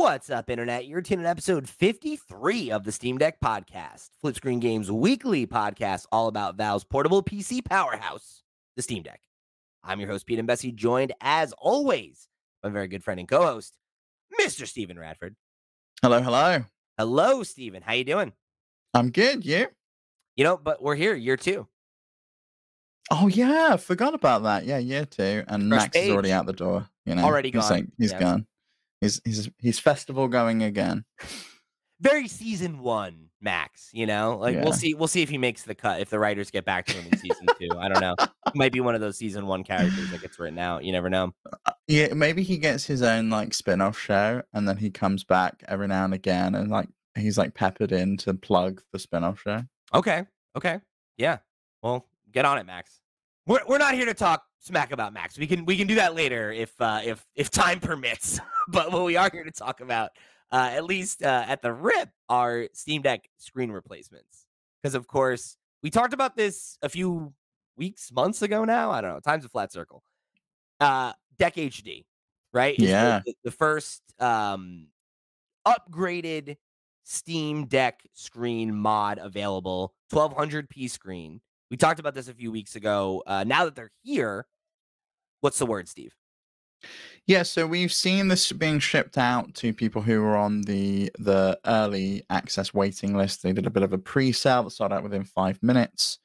What's up, Internet? You're tuning in episode 53 of the Steam Deck Podcast, Flip Screen Games weekly podcast all about Valve's portable PC powerhouse, the Steam Deck. I'm your host, Pete and Bessie, joined, as always, by my very good friend and co-host, Mr. Steven Radford. Hello, hello. Hello, Steven. How you doing? I'm good, you? You know, but we're here, year two. Oh, yeah, I forgot about that. Yeah, year two. And Fresh Max is already page. out the door. You know, Already gone. He's Yeah. gone. He's festival going again. Very season one, Max, you know? Like, Yeah. we'll see if he makes the cut, if the writers get back to him in season two. I don't know. He might be one of those season one characters that gets written out. You never know. Yeah, maybe he gets his own, like, spin-off show, and then he comes back every now and again, and, like, he's, like, peppered in to plug the spin-off show. Okay. Yeah. Well, get on it, Max. We're not here to talk smack about Max. We can do that later if time permits. But what we are here to talk about, at least at the rip, are Steam Deck screen replacements. Because of course we talked about this a few weeks, months ago now. I don't know. Time's a flat circle. Deck HD, right? Is Yeah. the first upgraded Steam Deck screen mod available, 1200p screen. We talked about this a few weeks ago. Now that they're here, what's the word, Steve? Yeah, so we've seen this being shipped out to people who were on the early access waiting list. They did a bit of a pre-sale that started out within 5 minutes.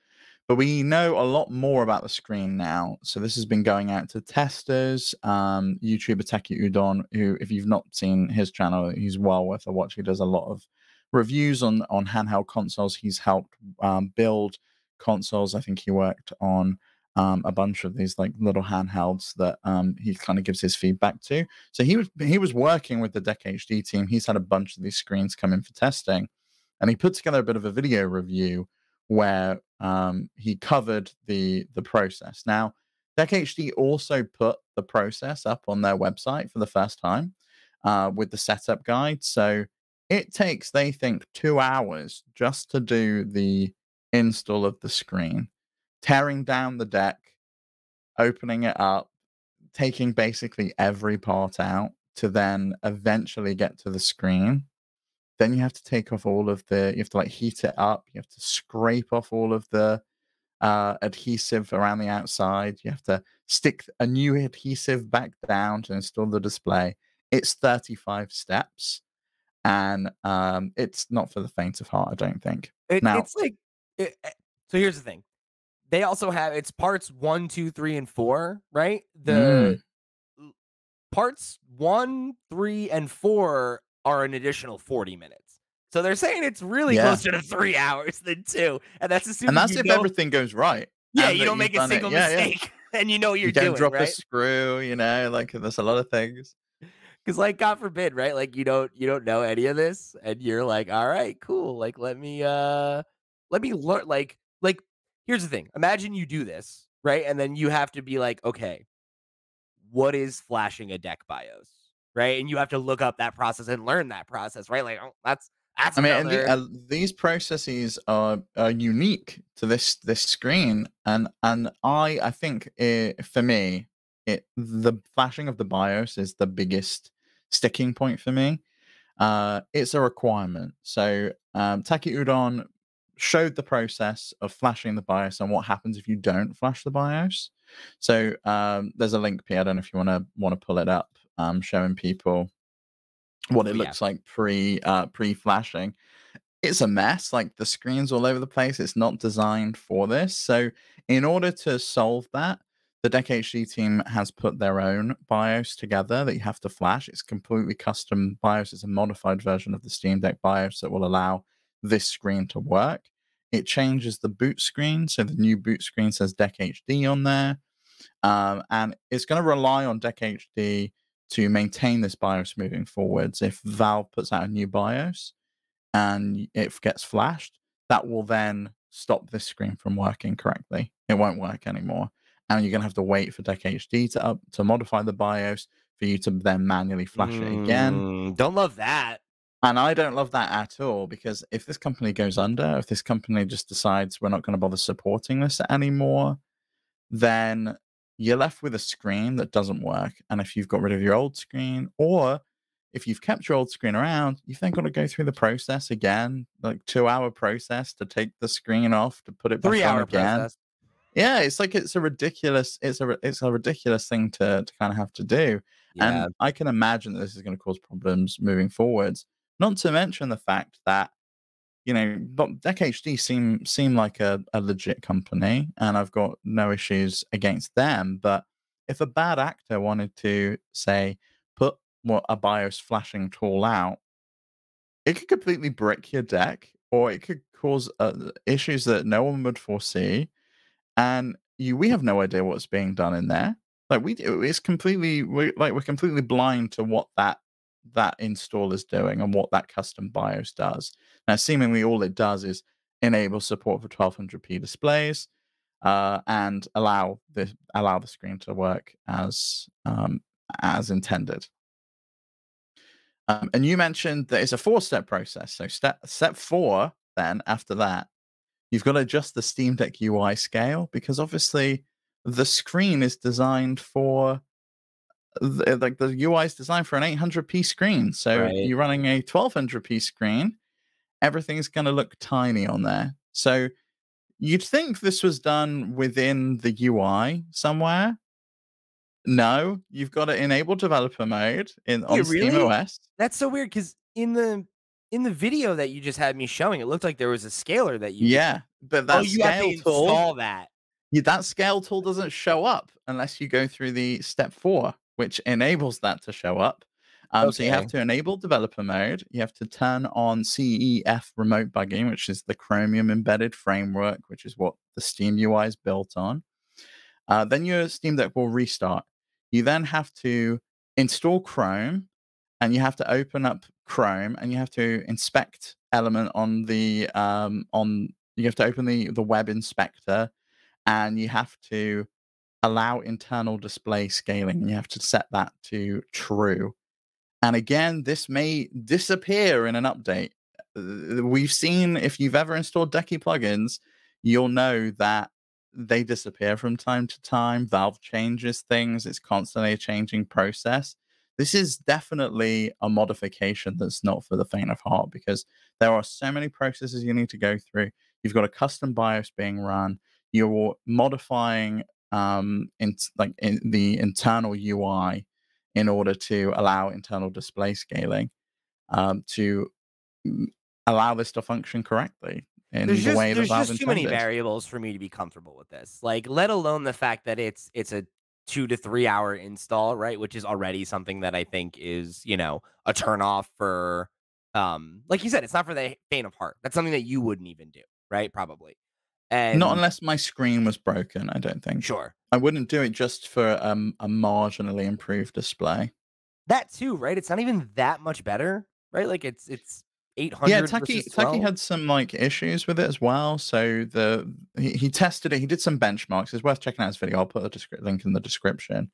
But we know a lot more about the screen now. So this has been going out to testers. YouTuber Taki Udon, who, if you've not seen his channel, he's well worth a watch. He does a lot of reviews on handheld consoles. He's helped build consoles. I think he worked on a bunch of these like little handhelds that he kind of gives his feedback to. So he was working with the Deck HD team. He's had a bunch of these screens come in for testing, and he put together a bit of a video review where he covered the process. Now, Deck HD also put the process up on their website for the first time with the setup guide. So it takes, they think, 2 hours just to do the install of the screen, tearing down the deck, opening it up, taking basically every part out to then eventually get to the screen. Then you have to take off all of you have to like heat it up. You have to scrape off all of the adhesive around the outside. You have to stick a new adhesive back down to install the display. It's 35 steps. And it's not for the faint of heart, I don't think. It's like, so here's the thing. They also have, it's parts 1, 2, 3, and 4, right? The parts 1, 3, and 4 are an additional 40 minutes. So they're saying it's really closer to 3 hours than 2. And that's assuming and that's if everything goes right. Yeah, you don't make a single mistake. And you know what you're doing, you don't drop right? a screw, you know, like there's a lot of things. Because, like, God forbid, right? Like, you don't know any of this, and you're like, all right, cool. Like, let me learn. Like, here's the thing. Imagine you do this, right? And then you have to be like, okay, what is flashing a deck BIOS, right? And you have to look up that process and learn that process, right? Like, oh, that's. I mean, and these processes are unique to this screen, and I think for me, the flashing of the BIOS is the biggest sticking point for me. It's a requirement. So Taki Udon showed the process of flashing the BIOS and what happens if you don't flash the BIOS. So there's a link here. I don't know if you want to pull it up, showing people what it looks like pre-flashing. It's a mess. Like the screen's all over the place. It's not designed for this. So in order to solve that, the Deck HD team has put their own BIOS together that you have to flash. It's completely custom BIOS. It's a modified version of the Steam Deck BIOS that will allow this screen to work. It changes the boot screen. So the new boot screen says Deck HD on there. And it's going to rely on Deck HD to maintain this BIOS moving forwards. If Valve puts out a new BIOS and it gets flashed, that will then stop this screen from working correctly. It won't work anymore. And you're going to have to wait for Deck HD to modify the BIOS for you to then manually flash it again. Don't love that. And I don't love that at all, because if this company goes under, if this company just decides we're not going to bother supporting this anymore, then you're left with a screen that doesn't work. And if you've got rid of your old screen, or if you've kept your old screen around, you've then got to go through the process again, like 2-hour process to take the screen off, to put it back on 3 hour again. process. Yeah, it's like it's a ridiculous thing to kind of have to do. Yeah. And I can imagine that this is going to cause problems moving forwards. Not to mention the fact that, but Deck HD seem like a legit company, and I've got no issues against them. But if a bad actor wanted to, say, put a BIOS flashing tool out, it could completely brick your deck, or it could cause issues that no one would foresee, and we have no idea what's being done in there. Like it's completely we're completely blind to what that install is doing and what that custom BIOS does. Now, seemingly all it does is enable support for 1200p displays, and allow the screen to work as intended. And you mentioned that it's a 4-step process. So step 4, then after that, you've got to adjust the Steam Deck UI scale, because obviously the screen is designed for the UI is designed for an 800p screen. So Right. you're running a 1200p screen, everything's going to look tiny on there. So you'd think this was done within the UI somewhere. No, you've got to enable developer mode Wait, on really? SteamOS. That's so weird because in the video that you just had me showing, it looked like there was a scaler that you could. Yeah, but Oh, that you have to scale tool install that. that scale tool doesn't show up unless you go through the step 4, which enables that to show up. So you have Okay. to enable developer mode. You have to turn on CEF remote bugging, which is the Chromium embedded framework, which is what the Steam UI is built on. Then your Steam Deck will restart. You then have to install Chrome, and you have to open up Chrome, and you have to inspect Element on the on. You have to open the web inspector, and you have to allow internal display scaling, and you have to set that to true. And again, this may disappear in an update. We've seen, if you've ever installed Decky plugins, you'll know that they disappear from time to time. Valve changes things. It's constantly a changing process. This is definitely a modification that's not for the faint of heart, because there are so many processes you need to go through. You've got a custom BIOS being run. You're modifying in the internal UI in order to allow internal display scaling, to allow this to function correctly in the way that There's Valve just too many intended. variables for me to be comfortable with this. Like, let alone the fact that it's a 2 to 3 hour install, right? Which is already something that I think is, a turnoff for like you said, it's not for the faint of heart. That's something that you wouldn't even do, right? Probably. Not And unless my screen was broken, I don't think. sure. I wouldn't do it just for a marginally improved display. That too, right? It's not even that much better, right? Like it's Yeah, 800 versus Taki 12. had some issues with it as well. So he tested it. He did some benchmarks. It's worth checking out his video. I'll put a link in the description.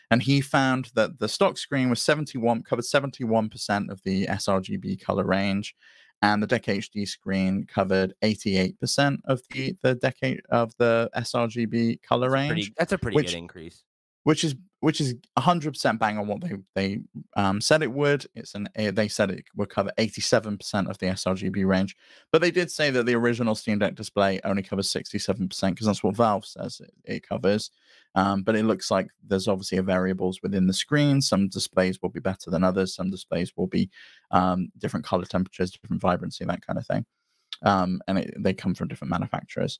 And he found that the stock screen was covered 71% of the sRGB color range, and the Deck HD screen covered 88% of the sRGB color range, That's a pretty good which increase. which is 100% bang on what they said it would. They said it would cover 87% of the sRGB range, but they did say that the original Steam Deck display only covers 67%, because that's what Valve says it covers. But it looks like there's obviously variables within the screen. Some displays will be better than others. Some displays will be different color temperatures, different vibrancy, that kind of thing. And they come from different manufacturers.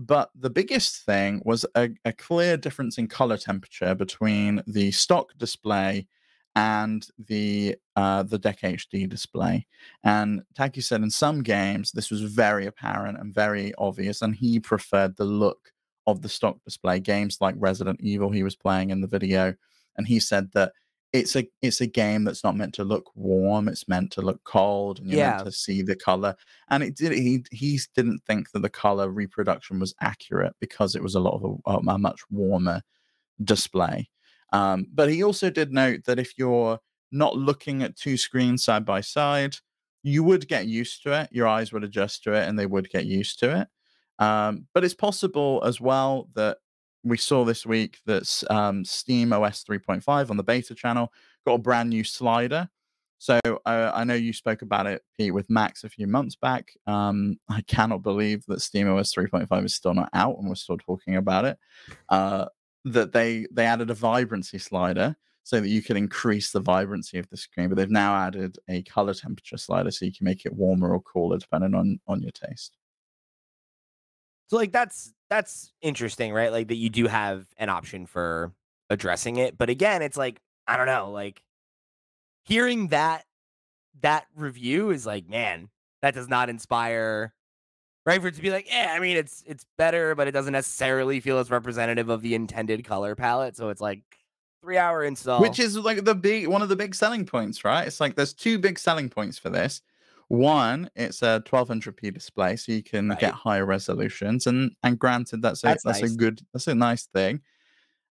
But the biggest thing was a clear difference in color temperature between the stock display and the Deck HD display. And Taki said in some games this was very apparent and very obvious, and he preferred the look of the stock display. Games like Resident Evil he was playing in the video, and he said that it's a game that's not meant to look warm, it's meant to look cold, and you're meant Yeah. to see the color. And he didn't think that the color reproduction was accurate, because it was a lot of a much warmer display. But he also did note that if you're not looking at two screens side by side, you would get used to it. Your eyes would adjust to it, and they would get used to it. But it's possible as well that we saw this week that Steam OS 3.5 on the beta channel got a brand new slider. So I know you spoke about it, Pete, with Max a few months back. I cannot believe that Steam OS 3.5 is still not out and we're still talking about it. That they added a vibrancy slider so that you can increase the vibrancy of the screen, but they've now added a color temperature slider so you can make it warmer or cooler depending on your taste. So like that's interesting, right? Like that you do have an option for addressing it. But again, it's like, I don't know, like hearing that review is like, man, that does not inspire, right? For it to be like, yeah, I mean it's better, but it doesn't necessarily feel as representative of the intended color palette. So it's like 3-hour Which install. is like one of the big selling points, right? It's like there's two big selling points for this. One, it's a 1200p display, so you can get Right. higher resolutions, and granted, That's nice. that's a nice thing.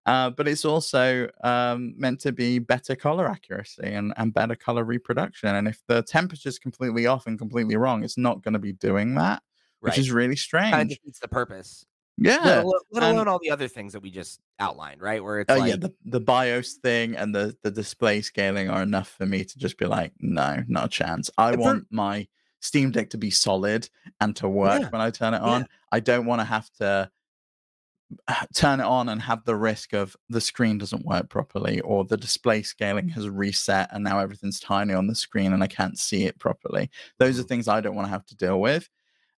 But it's also meant to be better color accuracy and better color reproduction. And if the temperature's completely off and completely wrong, it's not going to be doing that, which Right. is really Kind of strange. defeats the purpose. Yeah, Let and alone all the other things that we just outlined, right? Where it's oh yeah, like the BIOS thing and the display scaling are enough for me to just be like, no, not a chance. I for want my Steam Deck to be solid and to work yeah, when I turn it yeah. on. I don't want to have to turn it on and have the risk of the screen doesn't work properly or the display scaling has reset and now everything's tiny on the screen and I can't see it properly. Those are Mhm. things I don't want to have to deal with.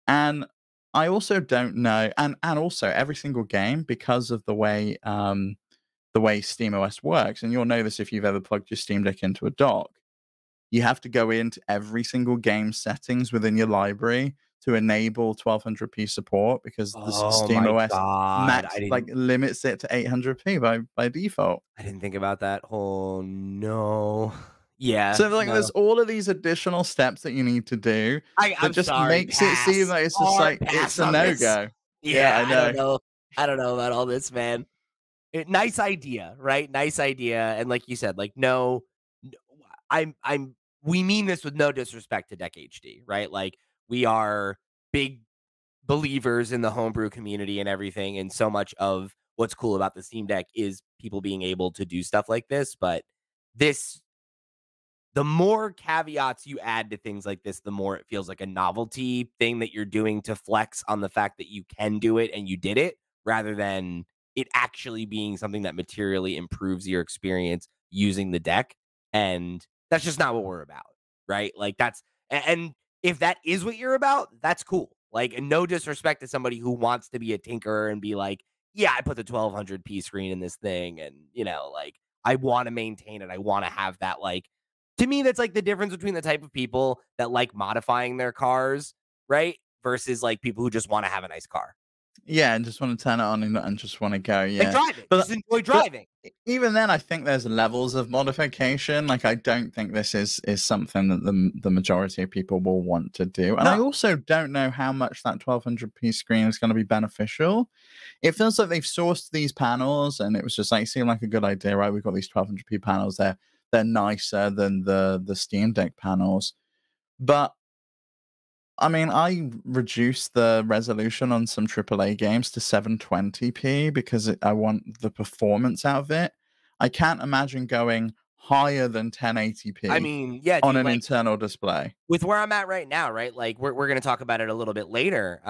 And I also don't know, and also every single game, because of the way SteamOS works, and you'll know this if you've ever plugged your Steam Deck into a dock, you have to go into every single game settings within your library to enable 1200p support because the Oh my SteamOS god, max like limits it to 800p by default. I didn't think about that. Oh no. Yeah, So like there's no. all of these additional steps that you need to do that I'm just sorry, makes it seem pass. like it's just Hard like it's pass a on this. no-go. Yeah, Yeah, I I don't know. know. I don't know about all this, man. Nice idea, right? Nice idea, and like you said, like, no, n I'm we mean this with no disrespect to Deck HD, right? Like, we are big believers in the homebrew community and everything, and so much of what's cool about the Steam Deck is people being able to do stuff like this, but this the more caveats you add to things like this, the more it feels like a novelty thing that you're doing to flex on the fact that you can do it and you did it, rather than it actually being something that materially improves your experience using the deck. And that's just not what we're about, right? Like and if that is what you're about, that's cool. Like, and no disrespect to somebody who wants to be a tinkerer and be like, yeah, I put the 1200p screen in this thing, and like I want to maintain it. I want to have that, like, to me, that's like the difference between the type of people that like modifying their cars, right? Versus like people who just want to have a nice car. Yeah, and just want to turn it on and just want to go, Like yeah. driving. But Just enjoy but driving. even then, I think there's levels of modification. Like, I don't think this is something that the majority of people will want to do. And I No. also don't know how much that 1200p screen is going to be beneficial. It feels like they've sourced these panels, and it was just like it seemed like a good idea, right? We've got these 1200p panels. They're nicer than the Steam Deck panels, but I mean, I reduced the resolution on some AAA games to 720p because I want the performance out of it. I can't imagine going higher than I 1080p mean, yeah, on dude, an like internal display. with where I'm at right now, right? Like we're gonna talk about it a little bit later.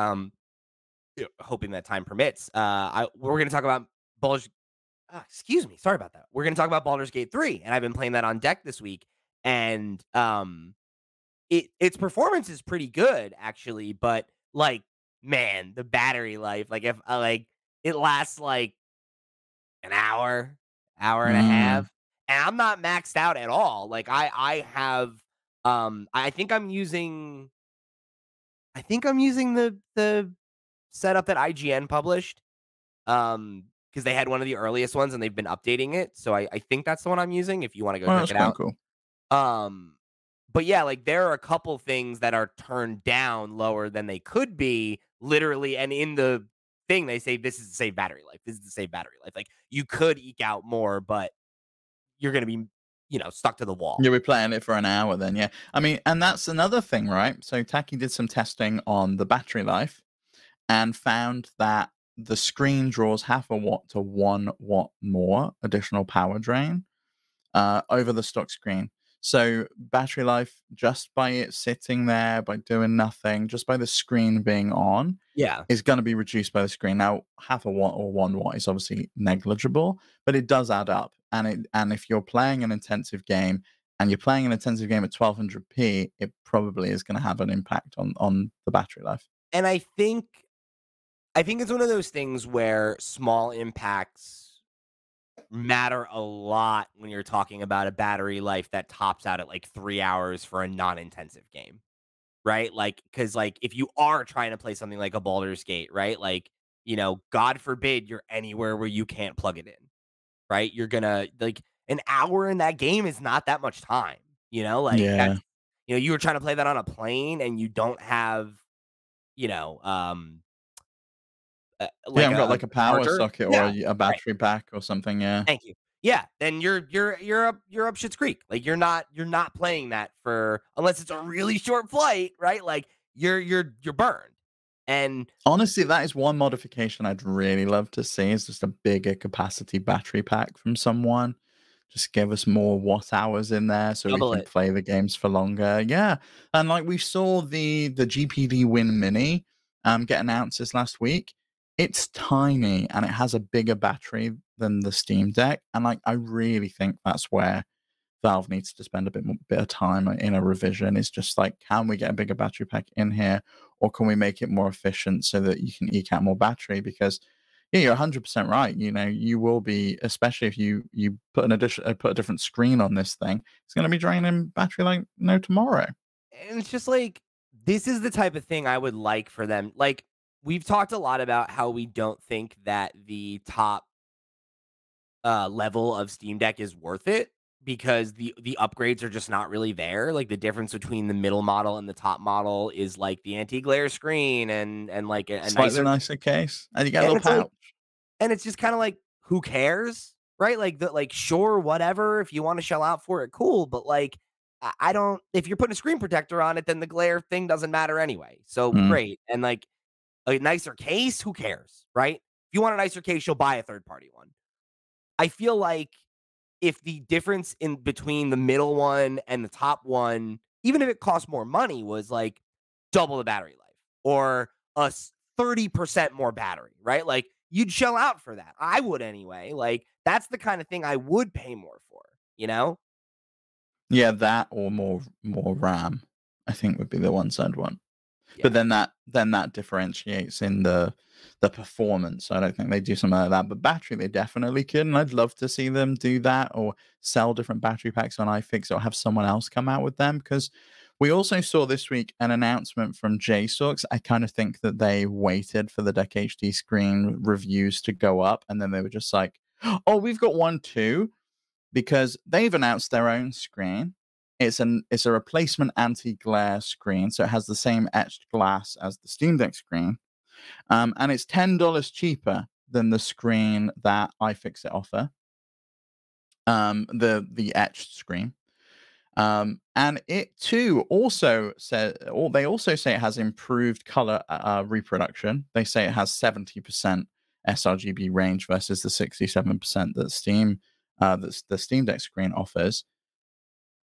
Hoping that time permits. We're gonna talk about Baldur's excuse me, sorry about that. We're gonna talk about Baldur's Gate 3, and I've been playing that on deck this week. And its performance is pretty good actually, but like, man, the battery life, like if like it lasts like an hour, hour and a Mm. half, and I'm not maxed out at all. Like I have I think I'm using the setup that IGN published, because they had one of the earliest ones and they've been updating it. So I think that's the one I'm using if you want to go Oh, check that's it quite out. cool. Um, but yeah, like there are a couple things that are turned down lower than they could be, literally. And in the thing, they say this is the save battery life. This is the save battery life. Like you could eke out more, but you're gonna be, stuck to the wall. You'll be playing it for an hour then, yeah. I mean, and that's another thing, right? So Taki did some testing on the battery life and found that the screen draws half a watt to 1 watt more additional power drain over the stock screen. So battery life, just by it sitting there, by doing nothing, just by the screen being on, Yeah. is going to be reduced by the screen. Now, half a watt or 1 watt is obviously negligible, but it does add up. And if you're playing an intensive game and you're playing an intensive game at 1200p, it probably is going to have an impact on the battery life. And I think it's one of those things where small impacts matter a lot when you're talking about a battery life that tops out at like 3 hours for a non-intensive game, right? Like, because like if you are trying to play something like a Baldur's Gate, right? Like, God forbid you're anywhere where you can't plug it in, right? You're gonna like an hour in that game is not that much time, like Yeah. that's you were trying to play that on a plane and you don't have, you know, um Yeah, like I've got a like a power charger. socket or Yeah, a right. battery pack or something. Yeah. Thank you. Yeah, then you're up Shit's Creek. Like you're not playing that for unless it's a really short flight, right? Like you're burned. And Honestly, that is one modification I'd really love to see is just a bigger capacity battery pack from someone. Just give us more watt hours in there so we double can it. play the games for longer. Yeah. And like we saw the GPD Win Mini get announced this last week. It's tiny and it has a bigger battery than the Steam Deck. And like I really think that's where Valve needs to spend a bit of time in a revision. Is just like, can we get a bigger battery pack in here, or can we make it more efficient so that you can eke out more battery? Because yeah, you're 100% right. You will be, especially if you put put a different screen on this thing, it's going to be draining battery like no tomorrow. And it's just like this is the type of thing I would like for them. Like we've talked a lot about how we don't think that the top level of Steam Deck is worth it because the upgrades are just not really there. Like the difference between the middle model and the top model is like the anti-glare screen and like a Slightly nicer. nicer case, and you get a And little it's like pouch. and it's just kind of like who cares, right? Like sure, whatever, if you want to shell out for it, cool, but like I don't, if you're putting a screen protector on it, then the glare thing doesn't matter anyway. So Mm. great. And like a nicer case, who cares, right? If you want a nicer case, you'll buy a third party one. I feel like if the difference in between the middle one and the top one, even if it costs more money, was like double the battery life or 30% more battery, right? Like you'd shell out for that. I would anyway. Like that's the kind of thing I would pay more for, you know? Yeah, that or more RAM, I think would be the ones I'd want. But Yeah. then that differentiates in the performance. I don't think they do something like that. But battery, they definitely could, and I'd love to see them do that or sell different battery packs on iFix or have someone else come out with them. Because we also saw this week an announcement from JSOX. I kind of think that they waited for the Deck HD screen reviews to go up, and then they were just like, "Oh, we've got one too." Because they've announced their own screen. It's a replacement anti-glare screen, so it has the same etched glass as the Steam Deck screen, and it's $10 cheaper than the screen that iFixit offer. The etched screen, and it too also said, or they also say it has improved color reproduction. They say it has 70% sRGB range versus the 67% that that the Steam Deck screen offers.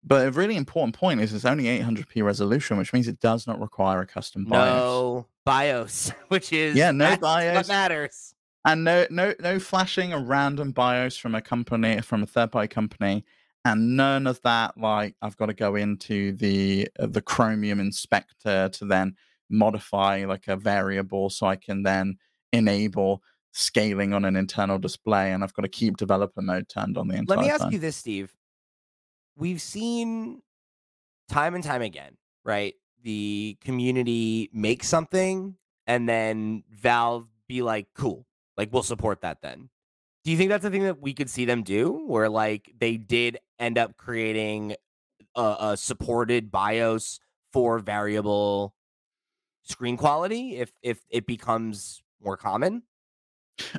But a really important point is it's only 800p resolution, which means it does not require a custom BIOS. No BIOS, which Yeah, is no that's what BIOS matters. and no flashing a random BIOS from a third party company, and none of that. Like I've got to go into the Chromium inspector to then modify like a variable so I can then enable scaling on an internal display, and I've got to keep developer mode turned on the Let me entire ask time. you this, Steve. We've seen time and time again, right? The community make something and then Valve be like, cool, like we'll support that then. Do you think that's the thing that we could see them do where like they did end up creating a supported BIOS for variable screen quality if it becomes more common?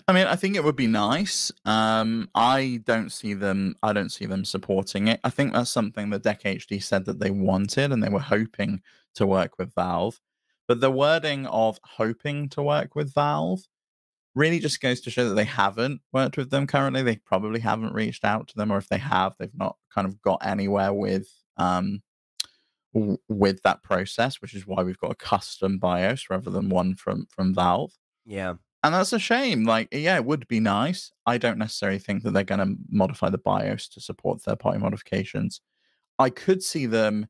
I mean, I think it would be nice. I don't see them supporting it. I think that's something that Deck HD said that they wanted and they were hoping to work with Valve. But the wording of hoping to work with Valve really just goes to show that they haven't worked with them currently. They probably haven't reached out to them, or if they have, they've not kind of got anywhere with that process, which is why we've got a custom BIOS rather than one from Valve. Yeah. And that's a shame. Like, yeah, it would be nice. I don't necessarily think that they're going to modify the BIOS to support third-party modifications. I could see them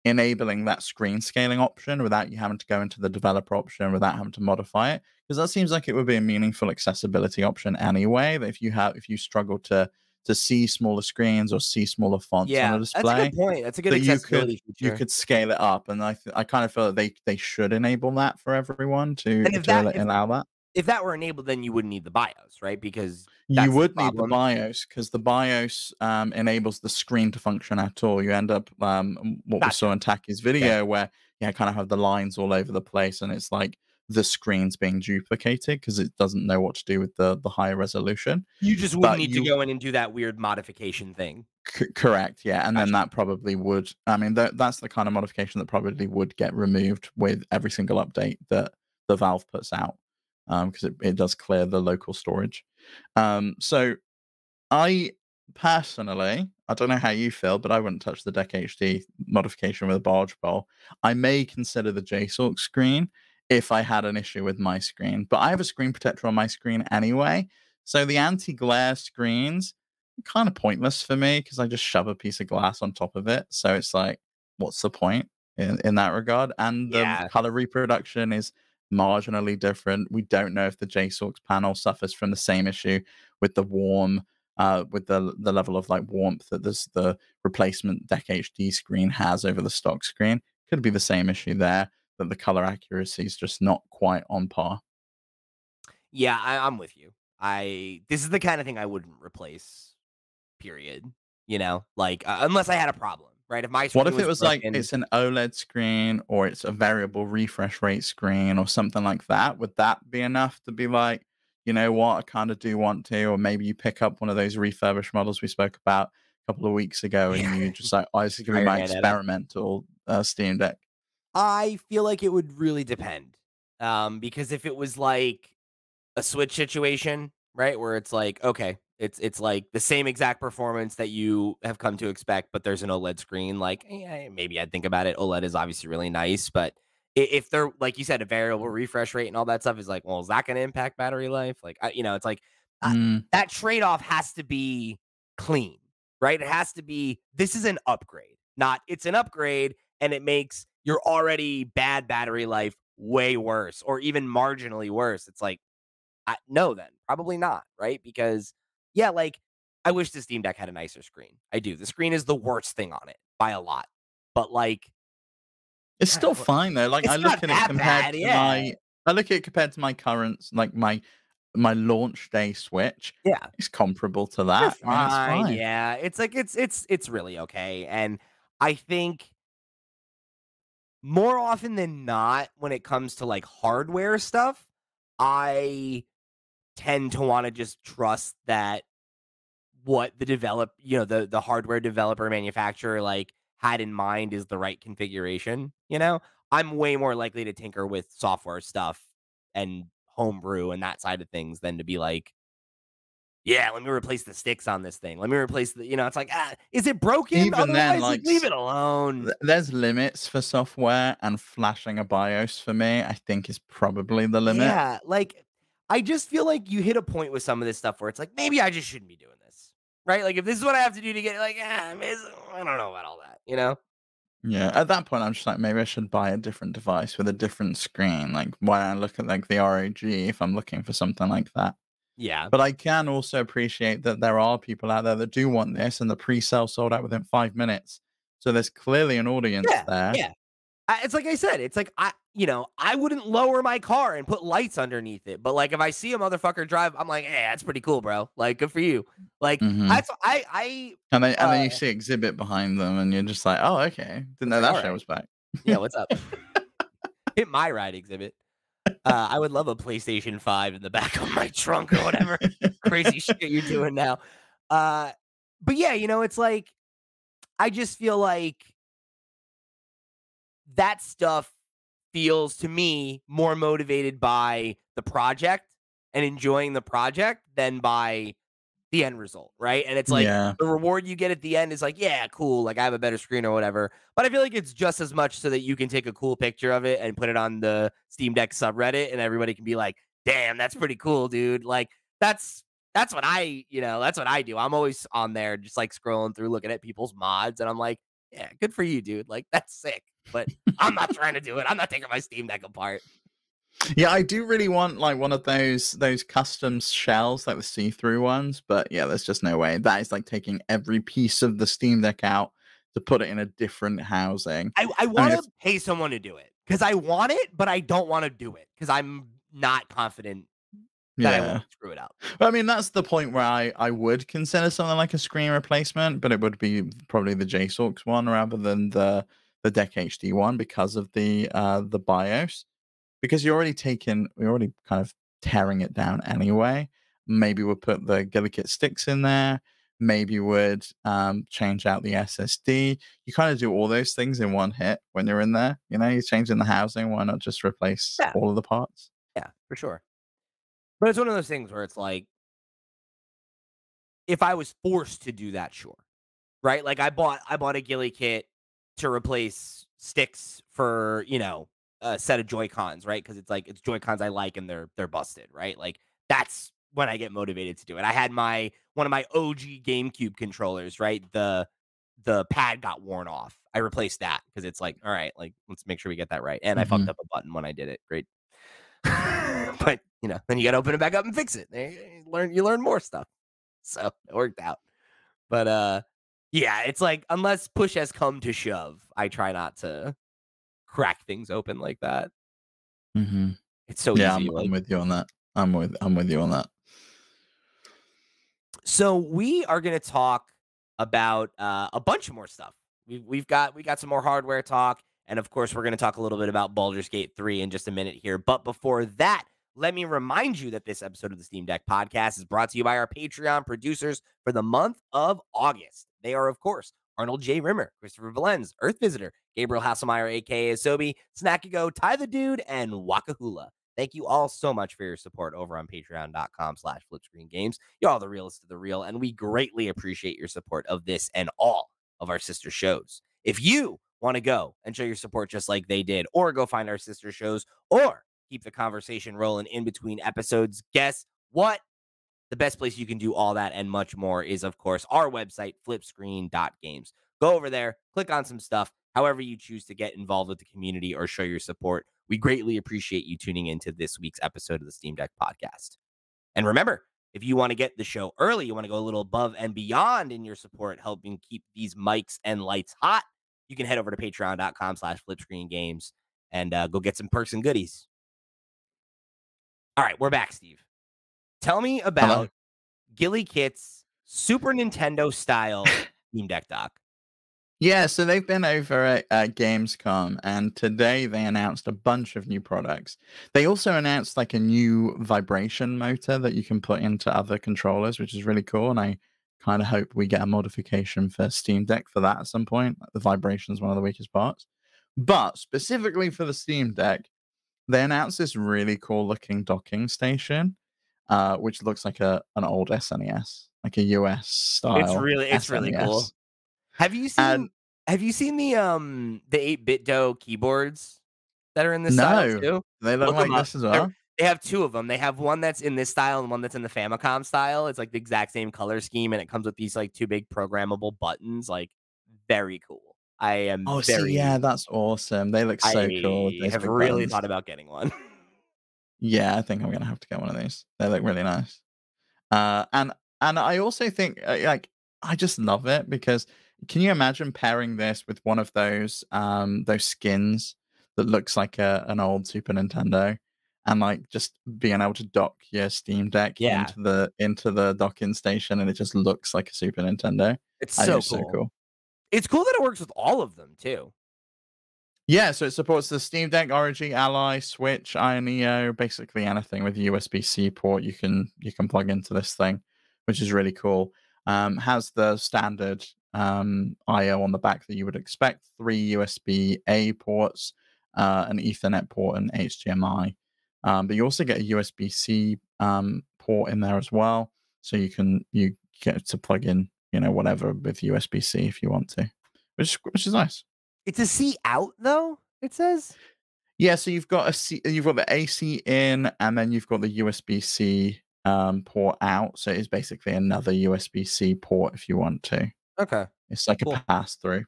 enabling that screen scaling option without you having to go into the developer option, without having to modify it, because that seems like it would be a meaningful accessibility option anyway. That if you struggle to see smaller screens or see smaller fonts on a Yeah, that's a good display, point. That's a good that accessibility you feature. could scale it up. And I kind of feel that they should enable that for everyone And if to that allow that. if that were enabled, then you wouldn't need the BIOS, right? Because You that's the would need the problem. BIOS because the BIOS enables the screen to function at all. You end up what we Gotcha. saw in Taki's Okay. video, where you kind of have the lines all over the place, and it's like the screen's being duplicated because it doesn't know what to do with the higher resolution. You just wouldn't But need to you go in and do that weird modification thing. correct, yeah, and then Gotcha. that probably would. I mean, that's the kind of modification that probably would get removed with every single update that the Valve puts out, because it does clear the local storage. So I personally, I don't know how you feel, but I wouldn't touch the Deck HD modification with a barge pole. I may consider the JSORC screen if I had an issue with my screen, but I have a screen protector on my screen anyway. So the anti-glare screens are kind of pointless for me because I just shove a piece of glass on top of it. So it's like, what's the point in that regard? And the Yeah. color reproduction is marginally different. We don't know if the JSORC panel suffers from the same issue with the warm with the level of like warmth that the replacement Deck HD screen has over the stock screen. Could be the same issue there, that the color accuracy is just not quite on par. Yeah, I'm with you. I This is the kind of thing I wouldn't replace, period. Like, unless I had a problem, right? If my What screen if it was was like broken. it's an OLED screen or it's a variable refresh rate screen or something like that? Would that be enough to be like, you know what, I kind of do want to? Or maybe you pick up one of those refurbished models we spoke about a couple of weeks ago and Yeah, you just like, oh, this is going to try be your my hand at it. experimental Steam Deck. I feel like it would really depend. Because if it was like a Switch situation, right? Where it's like, okay, it's like the same exact performance that you have come to expect, but there's an OLED screen. Like, yeah, maybe I'd think about it. OLED is obviously really nice, but if they're like you said, a variable refresh rate and all that stuff is like, well, is that going to impact battery life? Like, it's like uh, Mm. that trade off has to be clean, right? It has to be. This is an upgrade, not it's an upgrade, and it makes your already bad battery life way worse, or even marginally worse. It's like no, then probably not, right? Because yeah, like I wish the Steam Deck had a nicer screen. I do. The screen is the worst thing on it by a lot, but like, It's I still don't know, fine though. Like it's not that bad. Yeah, I look at it compared to my current, like my launch day Switch. yeah, It's comparable to they're that. I mean, it's fine. fine. Yeah, it's like it's really okay, and I think more often than not, when it comes to like hardware stuff, I tend to want to just trust that what the hardware developer manufacturer like had in mind is the right configuration. I'm way more likely to tinker with software stuff and homebrew and that side of things than to be like, yeah, let me replace the sticks on this thing. Let me replace it's like, is it broken? Even then, Otherwise, like like leave it alone. there's limits for software, and flashing a BIOS for me, I think, is probably the limit. Yeah, like I just feel like you hit a point with some of this stuff where it's like, maybe I just shouldn't be doing this. Right? Like if this is what I have to do to get like, I don't know about all that. Yeah, at that point, I'm just like, maybe I should buy a different device with a different screen. Like, why don't I look at like the ROG if I'm looking for something like that? Yeah. But I can also appreciate that there are people out there that do want this, and the pre-sale sold out within 5 minutes. So there's clearly an audience Yeah, there. yeah. It's like I said, it's like I wouldn't lower my car and put lights underneath it, but like if I see a motherfucker drive, I'm like, hey, that's pretty cool, bro. Like, good for you. Like Hmm. that's I And then you see Exhibit behind them, and you're just like, oh, okay, didn't it's know like, that all show right, was back. yeah, what's up? Hit my ride exhibit. I would love a PlayStation 5 in the back of my trunk or whatever crazy shit you're doing now. Uh, but yeah, it's like I just feel like that stuff feels to me more motivated by the project and enjoying the project than by the end result, right? And it's like Yeah. the reward you get at the end is like, yeah, cool, like I have a better screen or whatever. But I feel like it's just as much so that you can take a cool picture of it and put it on the Steam Deck subreddit and everybody can be like, "Damn, that's pretty cool, dude." Like that's that's what that's what I do. I'm always on there just like scrolling through looking at people's mods and I'm like, "Yeah, good for you, dude. Like that's sick." But I'm not trying to do it. I'm not taking my Steam Deck apart. Yeah, I do really want like one of those custom shells, like the see-through ones, but yeah, there's just no way. That is like taking every piece of the Steam Deck out to put it in a different housing. I I mean, want if to pay someone to do it because I want it, but I don't want to do it because I'm not confident that I yeah, won't screw it up. but I mean that's the point where I would consider something like a screen replacement, but it would be probably the JSOX one rather than the Deck HD one because of the BIOS. Because we're already kind of tearing it down anyway. Maybe we'll put the GillyKit sticks in there. Maybe would change out the SSD. You kind of do all those things in one hit when you're in there. You know, you're changing the housing. Why not just replace Yeah, all of the parts? yeah, for sure. But it's one of those things where it's like, if I was forced to do that, sure, right? Like I bought a Gilly kit to replace sticks for a set of Joy Cons, right? Because it's like it's Joy Cons I like and they're busted, right? Like that's when I get motivated to do it. I had my one of my OG GameCube controllers, right? The pad got worn off. I replaced that because it's like, all right, like let's make sure we get that right. And I Hmm. fucked up a button when I did it. Great. But then you gotta open it back up and fix it. You learn more stuff. So it worked out. But yeah, it's like unless push has come to shove, I try not to crack things open like that. Hmm. It's so Yeah, easy. I'm Like with you on that. I'm with you on that. so we are gonna talk about a bunch more stuff. We got some more hardware talk, and of course we're gonna talk a little bit about Baldur's Gate 3 in just a minute here. But before that, let me remind you that this episode of the Steam Deck podcast is brought to you by our Patreon producers for the month of August. They are, of course, Arnold J. Rimmer, Christopher Valenz, Earth Visitor, Gabriel Hasselmeyer, aka Asobi, Snackago, Ty the Dude, and Wakahula. Thank you all so much for your support over on patreon.com/flipscreengames. You're all the realest of the real, and we greatly appreciate your support of this and all of our sister shows. If you want to go and show your support just like they did, or go find our sister shows, or keep the conversation rolling in between episodes, guess what? The best place you can do all that and much more is, of course, our website, flipscreen.games. Go over there, click on some stuff, however you choose to get involved with the community or show your support. We greatly appreciate you tuning into this week's episode of the Steam Deck podcast. And remember, if you want to get the show early, you want to go a little above and beyond in your support, helping keep these mics and lights hot, you can head over to patreon.com/flipscreengames and go get some perks and goodies. All right, we're back, Steve. Tell me Hello. about Gilly Kit's Super Nintendo style Steam Deck dock. Yeah, so they've been over at Gamescom, and today they announced a bunch of new products. They also announced like a new vibration motor that you can put into other controllers, which is really cool. And I kind of hope we get a modification for Steam Deck for that at some point. The vibration is one of the weakest parts. But specifically for the Steam Deck, they announced this really cool looking docking station, which looks like an old SNES, like a US style It's really cool. SNES. Have you seen And have you seen the 8-bit dough keyboards that are in this style no, too? they look Look them like up. this as well. They have two of them. They have one that's in this style and one that's in the Famicom style. It's like the exact same color scheme, and it comes with these like two big programmable buttons. Like very cool. Oh, see, yeah, that's awesome. They look so cool with I those have big really buttons. thought about getting one. Yeah, I think I'm gonna have to get one of these. They look really nice. And I also think like I just love it because can you imagine pairing this with one of those skins that looks like an old Super Nintendo and like just being able to dock your Steam Deck Yeah, into the docking station and it just looks like a Super Nintendo. it's I think so it's so cool. cool. It's cool that it works with all of them too. Yeah, so it supports the Steam Deck, ROG Ally, Switch, INEO, basically anything with a USB-C port you can plug into this thing, which is really cool. Has the standard I/O on the back that you would expect, three USB-A ports, an Ethernet port, and HDMI. But you also get a USB-C port in there as well, so you get to plug in, whatever with USB-C if you want to, which is nice. It's a C out though, it says? Yeah, so you've got the AC in, and then you've got the USB-C port out. So it's basically another USB-C port if you want to. Okay, It's like a cool. pass through.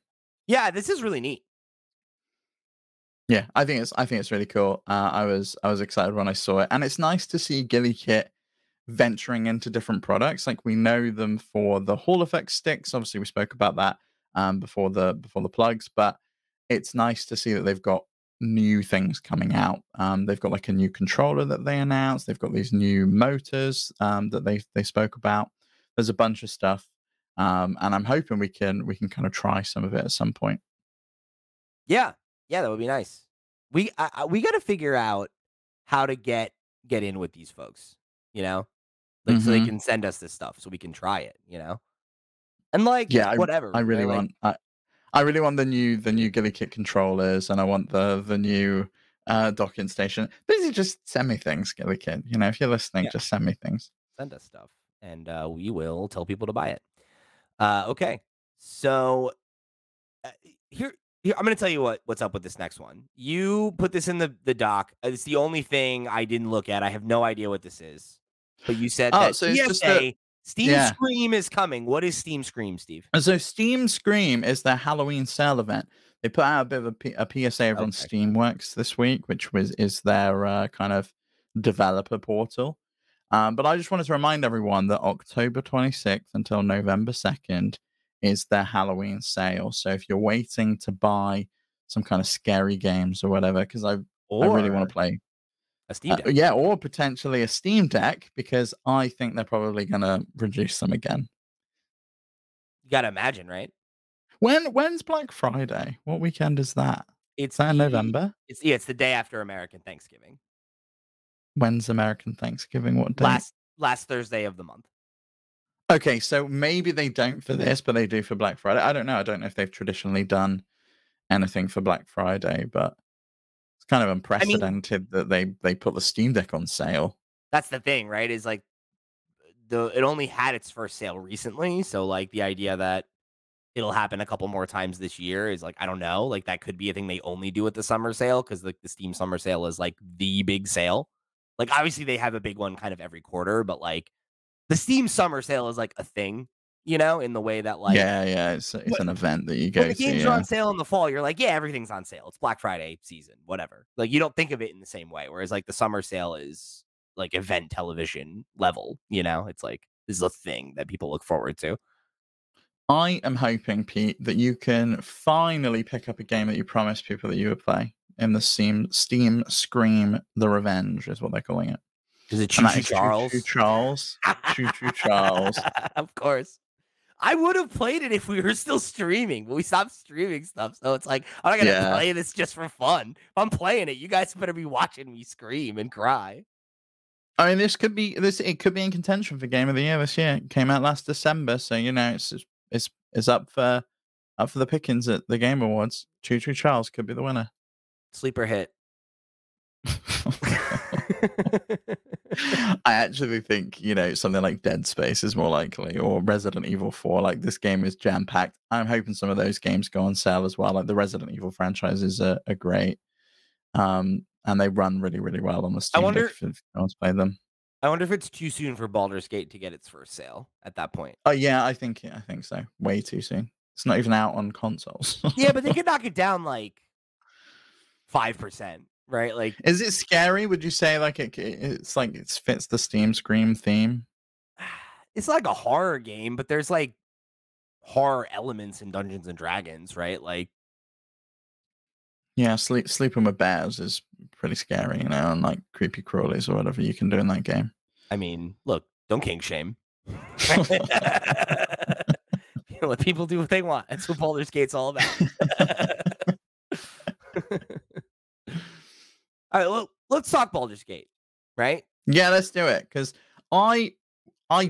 Yeah, this is really neat. Yeah, I think it's really cool. I was excited when I saw it, and it's nice to see GillyKit venturing into different products. Like, we know them for the Hall effect sticks. Obviously, we spoke about that before the plugs, but it's nice to see that they've got new things coming out. They've got like a new controller that they announced. They've got these new motors that they spoke about. There's a bunch of stuff, and I'm hoping we can kind of try some of it at some point. Yeah, yeah, that would be nice. We got to figure out how to get in with these folks, you know, like so they Hmm. can send us this stuff so we can try it, and like Yeah, I whatever, really right? Like, want I really want the new GillyKit controllers, and I want the new docking station. Basically, just send me things, GillyKit. If you're listening, yeah, just send me things. send us stuff, and we will tell people to buy it. Okay, so uh, here, here I'm going to tell you what's up with this next one. You put this in the doc. It's the only thing I didn't look at. I have no idea what this is. But you said Oh, that so it's just that, PSA Steam yeah. Scream is coming. What is Steam Scream, Steve? And so Steam Scream is their Halloween sale event. They put out a bit of a PSA over on Okay. Steamworks this week, which is their kind of developer portal. But I just wanted to remind everyone that October 26th until November 2nd is their Halloween sale. So if you're waiting to buy some kind of scary games or whatever, because I really want Or to play, a Steam Deck. yeah, or potentially a Steam Deck, because I think they're probably going to reduce them again. You got to imagine, right? When's Black Friday? What weekend is that? Is It's that in the November? it's the day after American Thanksgiving. When's American Thanksgiving? What date? Last Thursday of the month. Okay, so maybe they don't for this, but they do for Black Friday. I don't know. I don't know if they've traditionally done anything for Black Friday, but it's kind of I mean, unprecedented that they put the Steam Deck on sale. that's the thing, right? Is like it only had its first sale recently, so like the idea that it'll happen a couple more times this year is like, I don't know, like that could be a thing they only do at the summer sale because like the Steam summer sale is like the big sale. Like obviously they have a big one kind of every quarter, but like the Steam summer sale is like a thing, in the way that like Yeah, yeah, it's an event that you when go the to. games are Yeah. on sale in the fall, you're like, yeah, everything's on sale. It's Black Friday season, whatever. Like you don't think of it in the same way. Whereas like the summer sale is like event television level, It's like this is a thing that people look forward to. I am hoping, Pete, that you can finally pick up a game that you promised people that you would play in the Steam Scream The Revenge, is what they're calling it. Is it And Choo that Choo is Choo Choo Charles? Charles. Choo Choo Charles. Of course. I would have played it if we were still streaming, but we stopped streaming stuff. So it's like, I'm not going to Yeah. play this just for fun. If I'm playing it, you guys better be watching me scream and cry. I mean, it could be in contention for Game of the Year this year. It came out last December, so it's up for the pickings at the Game Awards. Choo Choo Charles could be the winner. Sleeper hit. I actually think, something like Dead Space is more likely, or Resident Evil 4. Like, this game is jam packed. I'm hoping some of those games go on sale as well. Like, the Resident Evil franchises are great. And they run really, really well on the I Steam Deck wonder if you want to play them. I wonder if it's too soon for Baldur's Gate to get its first sale at that point. Oh yeah, I think so. Way too soon. It's not even out on consoles. Yeah, but they could knock it down like 5%, right? Like Is it scary? Would you say like it's like it fits the Steam Scream theme? it's like a horror game, but there's like horror elements in Dungeons and Dragons, right? Like Yeah, sleeping with bears is pretty scary, and like creepy crawlies or whatever you can do in that game. I mean, look, don't kink shame. Let people do what they want. That's what Baldur's Gate's all about. All right, well, let's talk Baldur's Gate, right? Yeah, let's do it, because I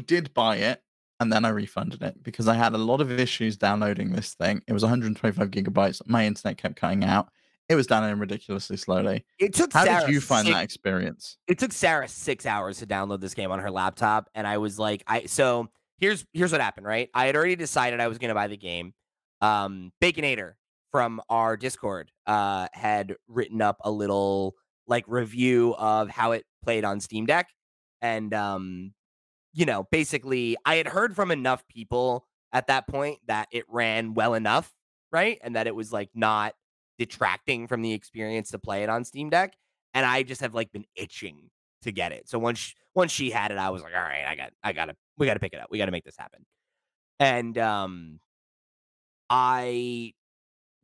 did buy it and then I refunded it because I had a lot of issues downloading this thing. It was 125 gigabytes. My internet kept cutting out. it was downloading ridiculously slowly. It took How did Sarah you find 6 that experience? It took Sarah 6 hours to download this game on her laptop, and I was like, so here's what happened, right? I had already decided I was gonna buy the game. Baconator from our Discord had written up a little like review of how it played on Steam Deck. And basically I had heard from enough people at that point that it ran well enough, right? And that it was like not detracting from the experience to play it on Steam Deck. And I just have like been itching to get it. So once she had it, I was like, all right, we gotta pick it up. We gotta make this happen. And I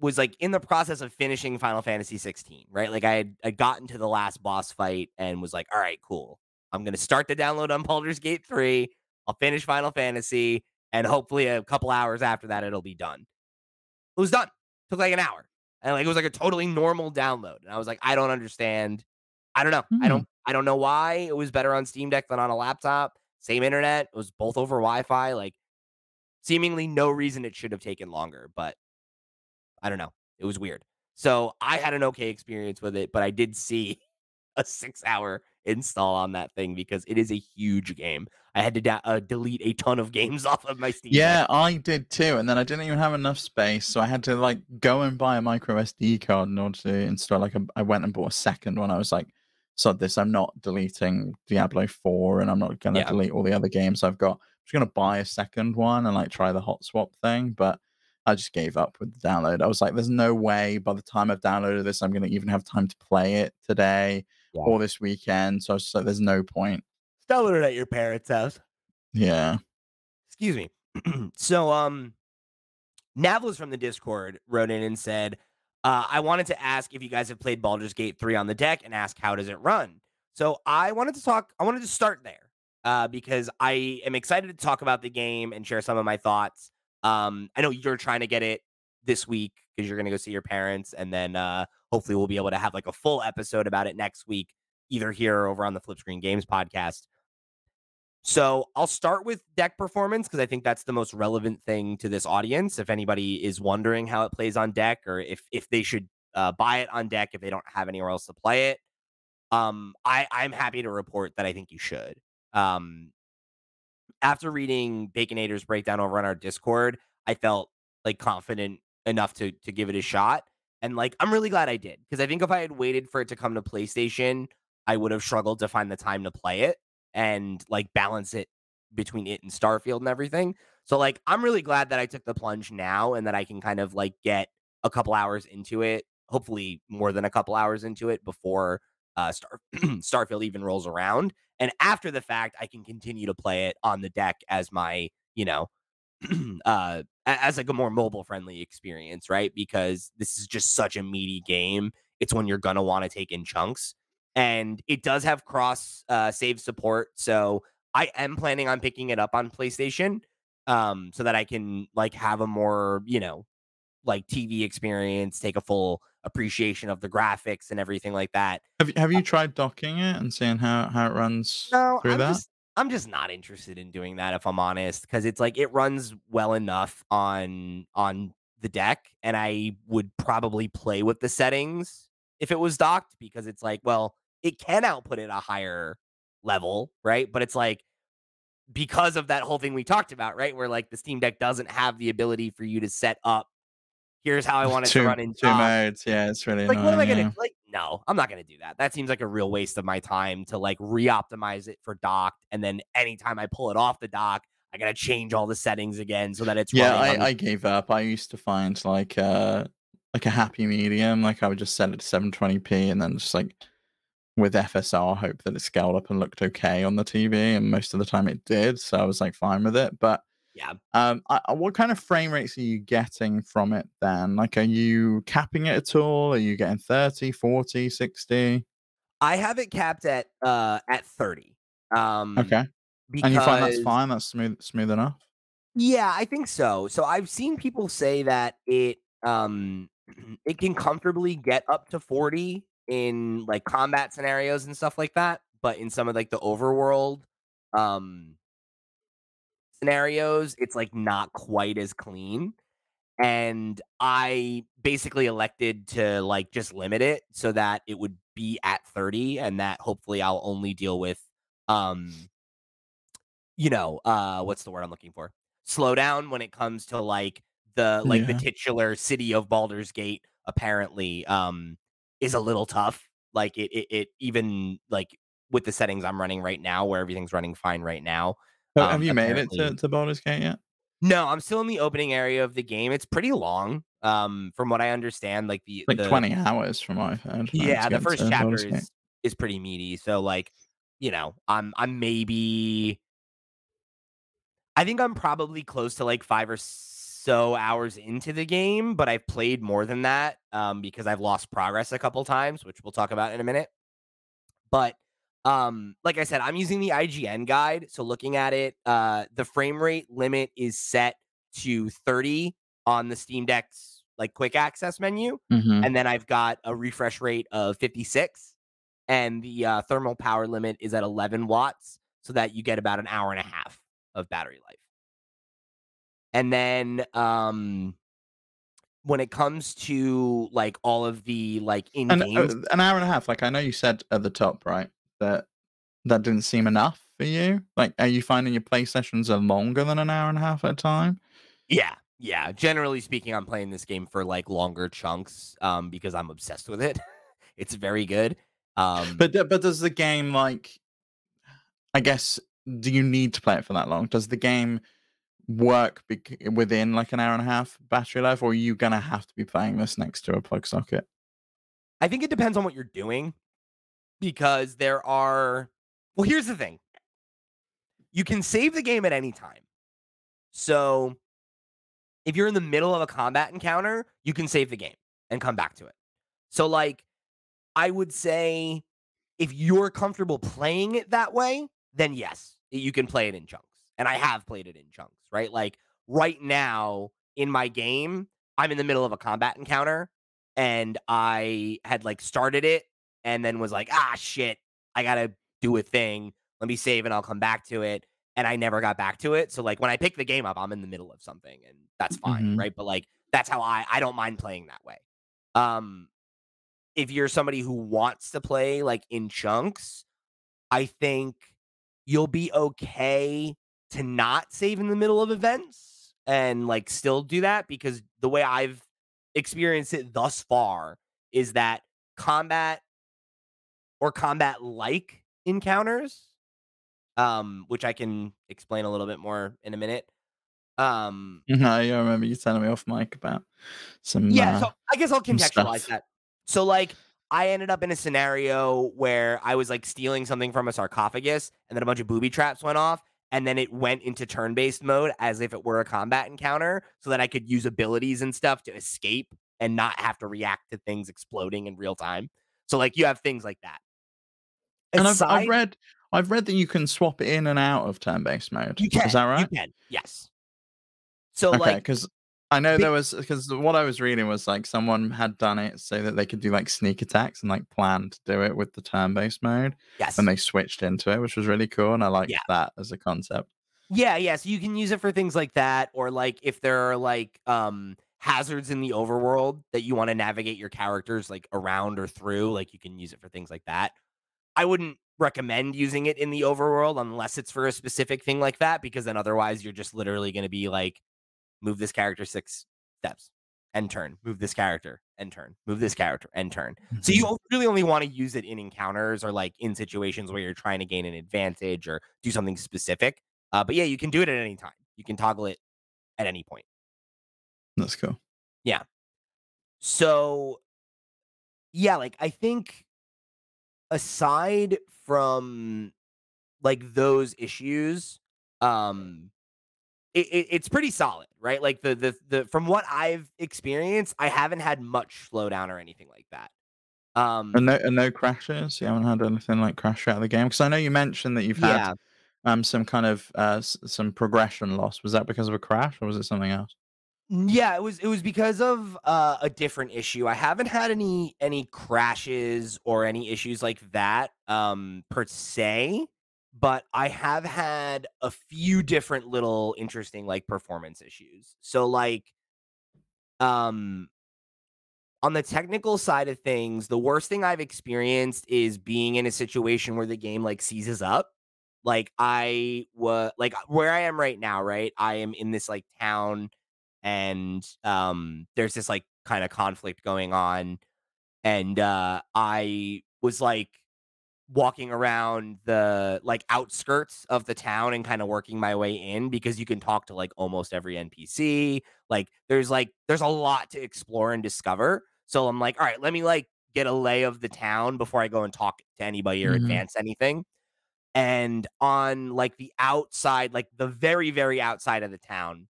was like in the process of finishing Final Fantasy 16, right? Like I gotten to the last boss fight and was like, all right, cool. I'm gonna start the download on Baldur's Gate 3. I'll finish Final Fantasy, and hopefully a couple hours after that it'll be done. It was done. Took like an hour. And like it was like a totally normal download. And I was like, I don't understand. I don't know. Hmm. I don't know why it was better on Steam Deck than on a laptop. Same internet. It was both over Wi-Fi. Like seemingly no reason it should have taken longer, but I don't know. It was weird. So I had an okay experience with it, but I did see a 6-hour install on that thing because it is a huge game. I had to delete a ton of games off of my Steam Deck. Yeah, I did too, and then I didn't even have enough space, so I had to like go and buy a micro SD card in order to install. Like, I went and bought a second one. I was like, "Sod this! I'm not deleting Diablo 4, and I'm not gonna Yeah. delete all the other games I've got. I'm just gonna buy a second one and like try the hot swap thing." But I just gave up with the download. I was like, "There's no way by the time I've downloaded this, I'm gonna even have time to play it today Yeah. or this weekend." So I was just like, "There's no point." Download it at your parents' house. Yeah. Excuse me. So, Navlis from the Discord wrote in and said, I wanted to ask if you guys have played Baldur's Gate 3 on the deck and ask how does it run. So I wanted to start there because I am excited to talk about the game and share some of my thoughts. I know you're trying to get it this week because you're going to go see your parents, and then hopefully we'll be able to have like a full episode about it next week, either here or over on the Flip Screen Games podcast. So I'll start with deck performance because I think that's the most relevant thing to this audience. If anybody is wondering how it plays on deck, or if they should buy it on deck if they don't have anywhere else to play it, I'm happy to report that I think you should. Um, After reading Baconator's breakdown over on our Discord, I felt like confident enough to give it a shot. And like I'm really glad I did because I think if I had waited for it to come to PlayStation, I would have struggled to find the time to play it and like balance it between it and Starfield and everything. So like I'm really glad that I took the plunge now and that I can kind of like get a couple hours into it, hopefully more than a couple hours into it before Starfield even rolls around. And after the fact, I can continue to play it on the deck as my, as like a more mobile friendly experience, right? Because this is just such a meaty game. It's one you're gonna want to take in chunks, and it does have cross save support. So I am planning on picking it up on PlayStation, so that I can like have a more like TV experience, take a full appreciation of the graphics and everything like that. Have you tried docking it and seeing how it runs No, through that? I'm just not interested in doing that if I'm honest, because it's like it runs well enough on the deck, and I would probably play with the settings if it was docked because it's like, well, it can output at a higher level, right? But it's like because of that whole thing we talked about, right? Where like the Steam Deck doesn't have the ability for you to set up, here's how I want it to Two run in two dock. modes, yeah, it's really Like, what am annoying, I gonna yeah. like? No, I'm not gonna do that. That seems like a real waste of my time to like re-optimize it for docked, and then anytime I pull it off the dock, I gotta change all the settings again so that it's Yeah, running on the. I gave up. I used to find like a happy medium, like I would just set it to 720p and then just like with FSR hope that it scaled up and looked okay on the TV, and most of the time it did, so I was like fine with it. But Yeah, what kind of frame rates are you getting from it then? Like, are you capping it at all? Are you getting 30, 40, 60? I have it capped at 30. Okay. And you find that's Because fine? That's smooth enough? yeah, I think so. So I've seen people say that it can comfortably get up to 40 in like combat scenarios and stuff like that, but in some of like the overworld um scenarios, it's like not quite as clean. and I basically elected to, like, just limit it so that it would be at 30 and that hopefully I'll only deal with, um, what's the word I'm looking for? Slowdown when it comes to, the Yeah. titular city of Baldur's Gate apparently, is a little tough. Like, it even, like, with the settings I'm running right now where everything's running fine right now, Have you made it apparently to Baldur's Gate yet? no, I'm still in the opening area of the game. It's pretty long, from what I understand, like, Like 20 hours from what I've heard, right, yeah, to the get first to chapter Baldur's Gate. is pretty meaty, so, like, I'm maybe I think I'm probably close to, like, 5 or so hours into the game, but I've played more than that, because I've lost progress a couple times, which we'll talk about in a minute. But, like I said, I'm using the IGN guide, so looking at it, the frame rate limit is set to 30 on the Steam Deck's, like, quick access menu, Mhm. and then I've got a refresh rate of 56, and the, thermal power limit is at 11 watts, so that you get about an hour and a half of battery life. And then, when it comes to, like, all of the, like, And, in-game an hour and a half, like, I know you said at the top, right, that that didn't seem enough for you? Like, are you finding your play sessions are longer than an hour and a half at a time? Yeah, yeah, generally speaking, I'm playing this game for, like, longer chunks, because I'm obsessed with it. It's very good. Um But does the game, like I guess, do you need to play it for that long? Does the game work within, like, an hour and a half battery life, or are you gonna have to be playing this next to a plug socket? I think it depends on what you're doing because there are well, here's the thing. You can save the game at any time. So, if you're in the middle of a combat encounter, you can save the game and come back to it. So, like, I would say if you're comfortable playing it that way, then yes, you can play it in chunks. And I have played it in chunks, right? Like right now in my game, I'm in the middle of a combat encounter and I had like started it and then was like, ah, shit, I got to do a thing. Let me save and I'll come back to it. And I never got back to it. So like when I pick the game up, I'm in the middle of something and that's fine, Mhm. right? But like that's how I don't mind playing that way. Um if you're somebody who wants to play, like, in chunks, I think you'll be okay to not save in the middle of events and, like, still do that because the way I've experienced it thus far is that combat or combat-like encounters, which I can explain a little bit more in a minute, um No, yeah, I remember you telling me off mic about some, yeah, so I guess I'll some contextualize stuff. that. So, like, I ended up in a scenario where I was, like, stealing something from a sarcophagus, and then a bunch of booby traps went off, and then it went into turn-based mode as if it were a combat encounter so that I could use abilities and stuff to escape and not have to react to things exploding in real time. So, like, you have things like that. And I've Aside read that you can swap in and out of turn-based mode. Is that you right? can, yes. So, Okay, like, because I know ba there was because what I was reading was, like, someone had done it so that they could do, like, sneak attacks and, like, plan to do it with the turn-based mode when yes. they switched into it, which was really cool, and I Yeah. liked that as a concept. Yeah, yeah, so you can use it for things like that, or, like, if there are, like, hazards in the overworld that you wanna navigate your characters, like, around or through, like, you can use it for things like that. I wouldn't recommend using it in the overworld unless it's for a specific thing like that, because then otherwise you're just literally gonna be like, "Move this character 6 steps, end turn. Move this character, end turn. Move this character, end turn." So Mhm. you really only wanna use it in encounters or, like, in situations where you're trying to gain an advantage or do something specific. But yeah, you can do it at any time. You can toggle it at any point. That's cool. Yeah. So, yeah, like, I think aside from, like, those issues, um, it's pretty solid, right? Like, the from what I've experienced, I haven't had much slowdown or anything like that. And Um, no crashes? You haven't had anything, like, crash out of the game? Because I know you mentioned that you've had, yeah. some kind of, some progression loss. Was that because of a crash, or was it something else? Yeah, it was because of, a different issue. I haven't had any crashes or any issues like that, per se, but I have had a few different little interesting, like, performance issues. So, like, Um, on the technical side of things, the worst thing I've experienced is being in a situation where the game, like, seizes up. Like, where I am right now, right? I am in this, like, town, and, there's this, like, kinda conflict going on, and, I was, like, walking around the, like, outskirts of the town and kinda working my way in because you can talk to, like, almost every NPC. There's a lot to explore and discover. So I'm like, "All right, let me, like, get a lay of the town before I go and talk to anybody or Mhm. advance anything." And on, like, the outside, like, the very, very outside of the town,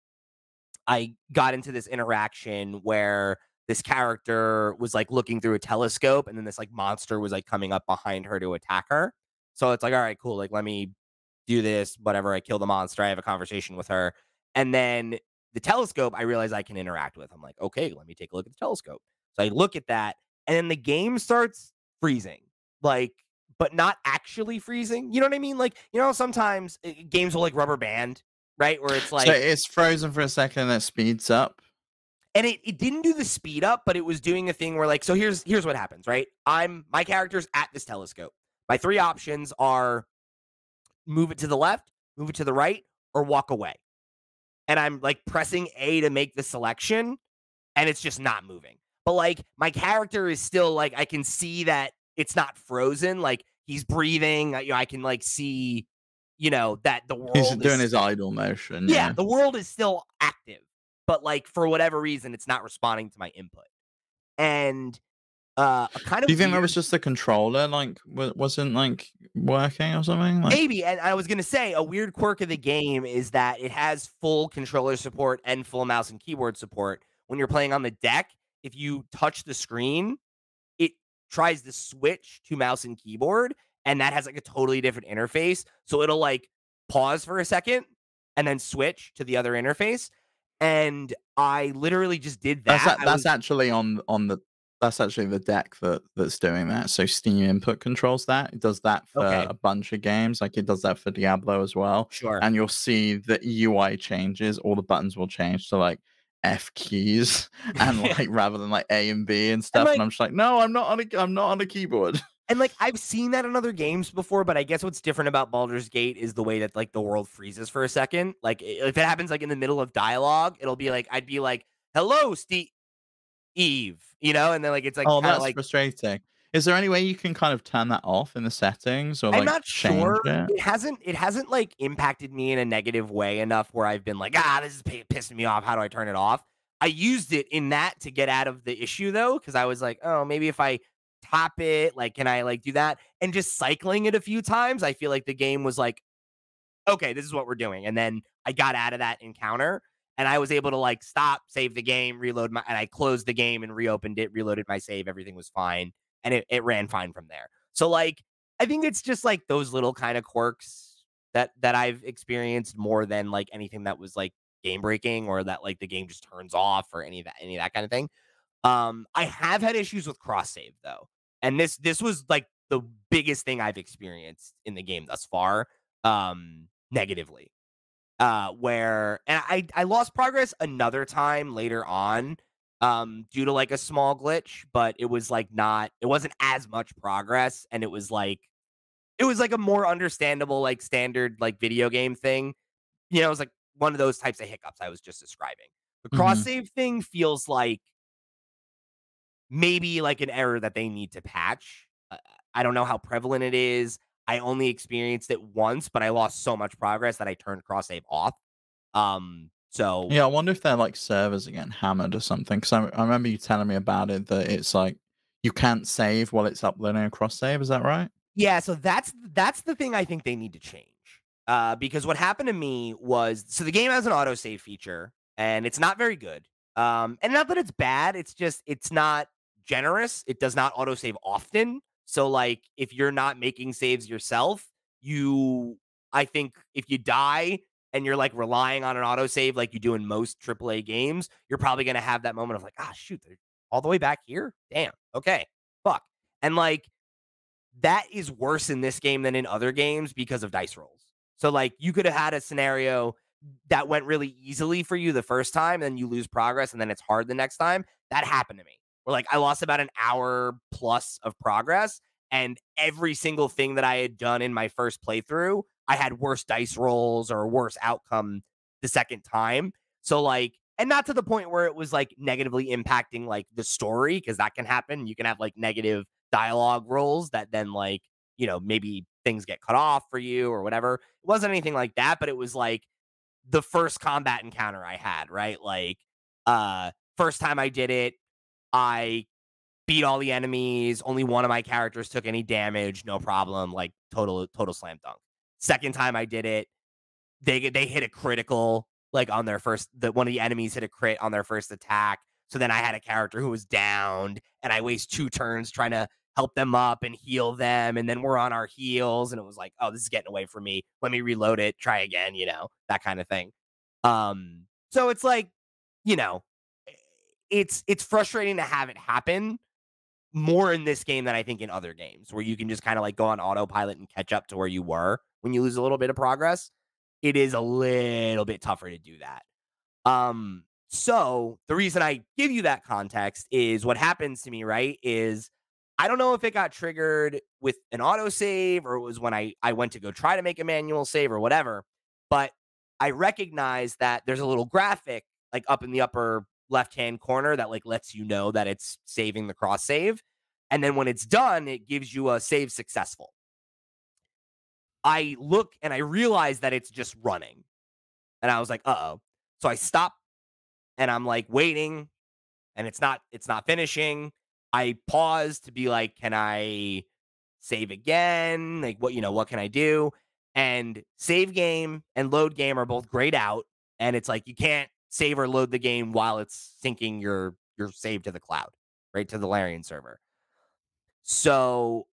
I got into this interaction where this character was, like, looking through a telescope, and then this, like, monster was, like, coming up behind her to attack her. So it's like, "All right, cool, like, let me do this, whatever, I kill the monster, I have a conversation with her." And then the telescope, I realize I can interact with. I'm like, "Okay, let me take a look at the telescope." So I look at that, and then the game starts freezing, like, but not actually freezing, you know what I mean? Like, sometimes, games will, like, rubber band, right? Where it's So like, it's frozen for a second, and it speeds up. and it didn't do the speed up, but it was doing a thing where, like, so here's what happens, right? My character's at this telescope. My 3 options are move it to the left, move it to the right, or walk away. And I'm, like, pressing A to make the selection, and it's just not moving. But, like, my character is still, like, I can see that it's not frozen, like, he's breathing, I can, like, see, that the He's world doing is, his idle motion, yeah, yeah. the world is still active, but, like, for whatever reason, it's not responding to my input. And, a kind Do of you think that was weird, just the controller, like, wasn't, like, working or something? Like, maybe, and I was gonna say, a weird quirk of the game is that it has full controller support and full mouse and keyboard support. When you're playing on the deck, if you touch the screen, it tries to switch to mouse and keyboard, and that has, like, a totally different interface. So it'll, like, pause for a second and then switch to the other interface. And I literally just did that. I that's was actually on the that's actually the deck that's doing that. So Steam Input controls that. It does that for okay, a bunch of games. Like it does that for Diablo as well. sure. And you'll see the UI changes. All the buttons will change to like F keys and like rather than like A and B and And, stuff. And like, I'm just like, no, I'm not on a keyboard. I've seen that in other games before, but I guess what's different about Baldur's Gate is the way that, like, the world freezes for a second. Like, if it happens, like, in the middle of dialogue, it'll be like, I'd be like, "Hello, Steve Eve," and then, like, it's, like, Oh, kinda that's like, frustrating. Is there any way you can kind of turn that off in the settings or I'm like not change sure. it? It hasn't, like, impacted me in a negative way enough where I've been like, this is pissing me off. How do I turn it off?" I used it in that to get out of the issue, though, because I was like, "Oh, maybe if I tap it, like, can I, like, do that?" And just cycling it a few times, I feel like the game was like, "Okay, this is what we're doing." And then I got out of that encounter, and I was able to, like, stop, save the game, and I closed the game and reopened it, reloaded my save, everything was fine, and it ran fine from there. So, like, I think it's just, like, those little kinda quirks that I've experienced more than, like, anything that was, like, game breaking or that, like, the game just turns off or any of that kinda thing. I have had issues with cross save, though, and this was, like, the biggest thing I've experienced in the game thus far, negatively. Where and I lost progress another time later on, due to, like, a small glitch, but it was, like, not it wasn't as much progress, and it was like a more understandable, like, standard, like, video game thing. It was, like, one of those types of hiccups I was just describing. The cross Mhm. save thing feels like maybe, like, an error that they need to patch. I don't know how prevalent it is. I only experienced it once, but I lost so much progress that I turned cross save off. So Yeah, I wonder if their, like, servers are getting hammered or something. Because I remember you telling me about it, that it's like you can't save while it's uploading a cross save, is that right? yeah, so that's the thing I think they need to change. Because what happened to me was, so the game has an autosave feature, and it's not very good. And not that it's bad, it's just it's not generous. It does not autosave often. So, like, if you're not making saves yourself, you I think if you die and you're, like, relying on an autosave like you do in most AAA games, you're probably gonna have that moment of like, shoot, they're all the way back here? Damn, okay, fuck. And, like, that is worse in this game than in other games because of dice rolls. So, like, you could have had a scenario that went really easily for you the first time, and you lose progress, and then it's hard the next time. That happened to me. Where like I lost about an hour plus of progress, and every single thing that I had done in my first playthrough, I had worse dice rolls or a worse outcome the second time. So like, and not to the point where it was like negatively impacting like the story, because that can happen. You can have like negative dialogue rolls that then like, maybe things get cut off for you or whatever. It wasn't anything like that, but it was like the first combat encounter I had, right? Like, first time I did it, I beat all the enemies. Only one of my characters took any damage, no problem. Like total slam dunk. Second time I did it, they hit a critical like on their first. One of the enemies hit a crit on their first attack. So then I had a character who was downed, and I waste 2 turns trying to help them up and heal them, and then we're on our heels, and it was like, oh, this is getting away from me. Let me reload it, try again, that kind of thing. So it's like, you know, it's frustrating to have it happen more in this game than I think in other games where you can just kind of like go on autopilot and catch up to where you were when you lose a little bit of progress. It is a little bit tougher to do that. So the reason I give you that context is what happens to me, right? Is I don't know if it got triggered with an autosave or it was when I went to go try to make a manual save or whatever, but I recognize that there's a little graphic like up in the upper left-hand corner that like lets you know that it's saving the cross save. And then when it's done, it gives you a save successful. I look and I realize that it's just running. And I was like, uh-oh. So I stop and I'm like waiting and it's not finishing. I pause to be like, can I save again? Like what can I do? And save game and load game are both grayed out. And it's like you can't save or load the game while it's syncing your save to the cloud, right? To the Larian server. So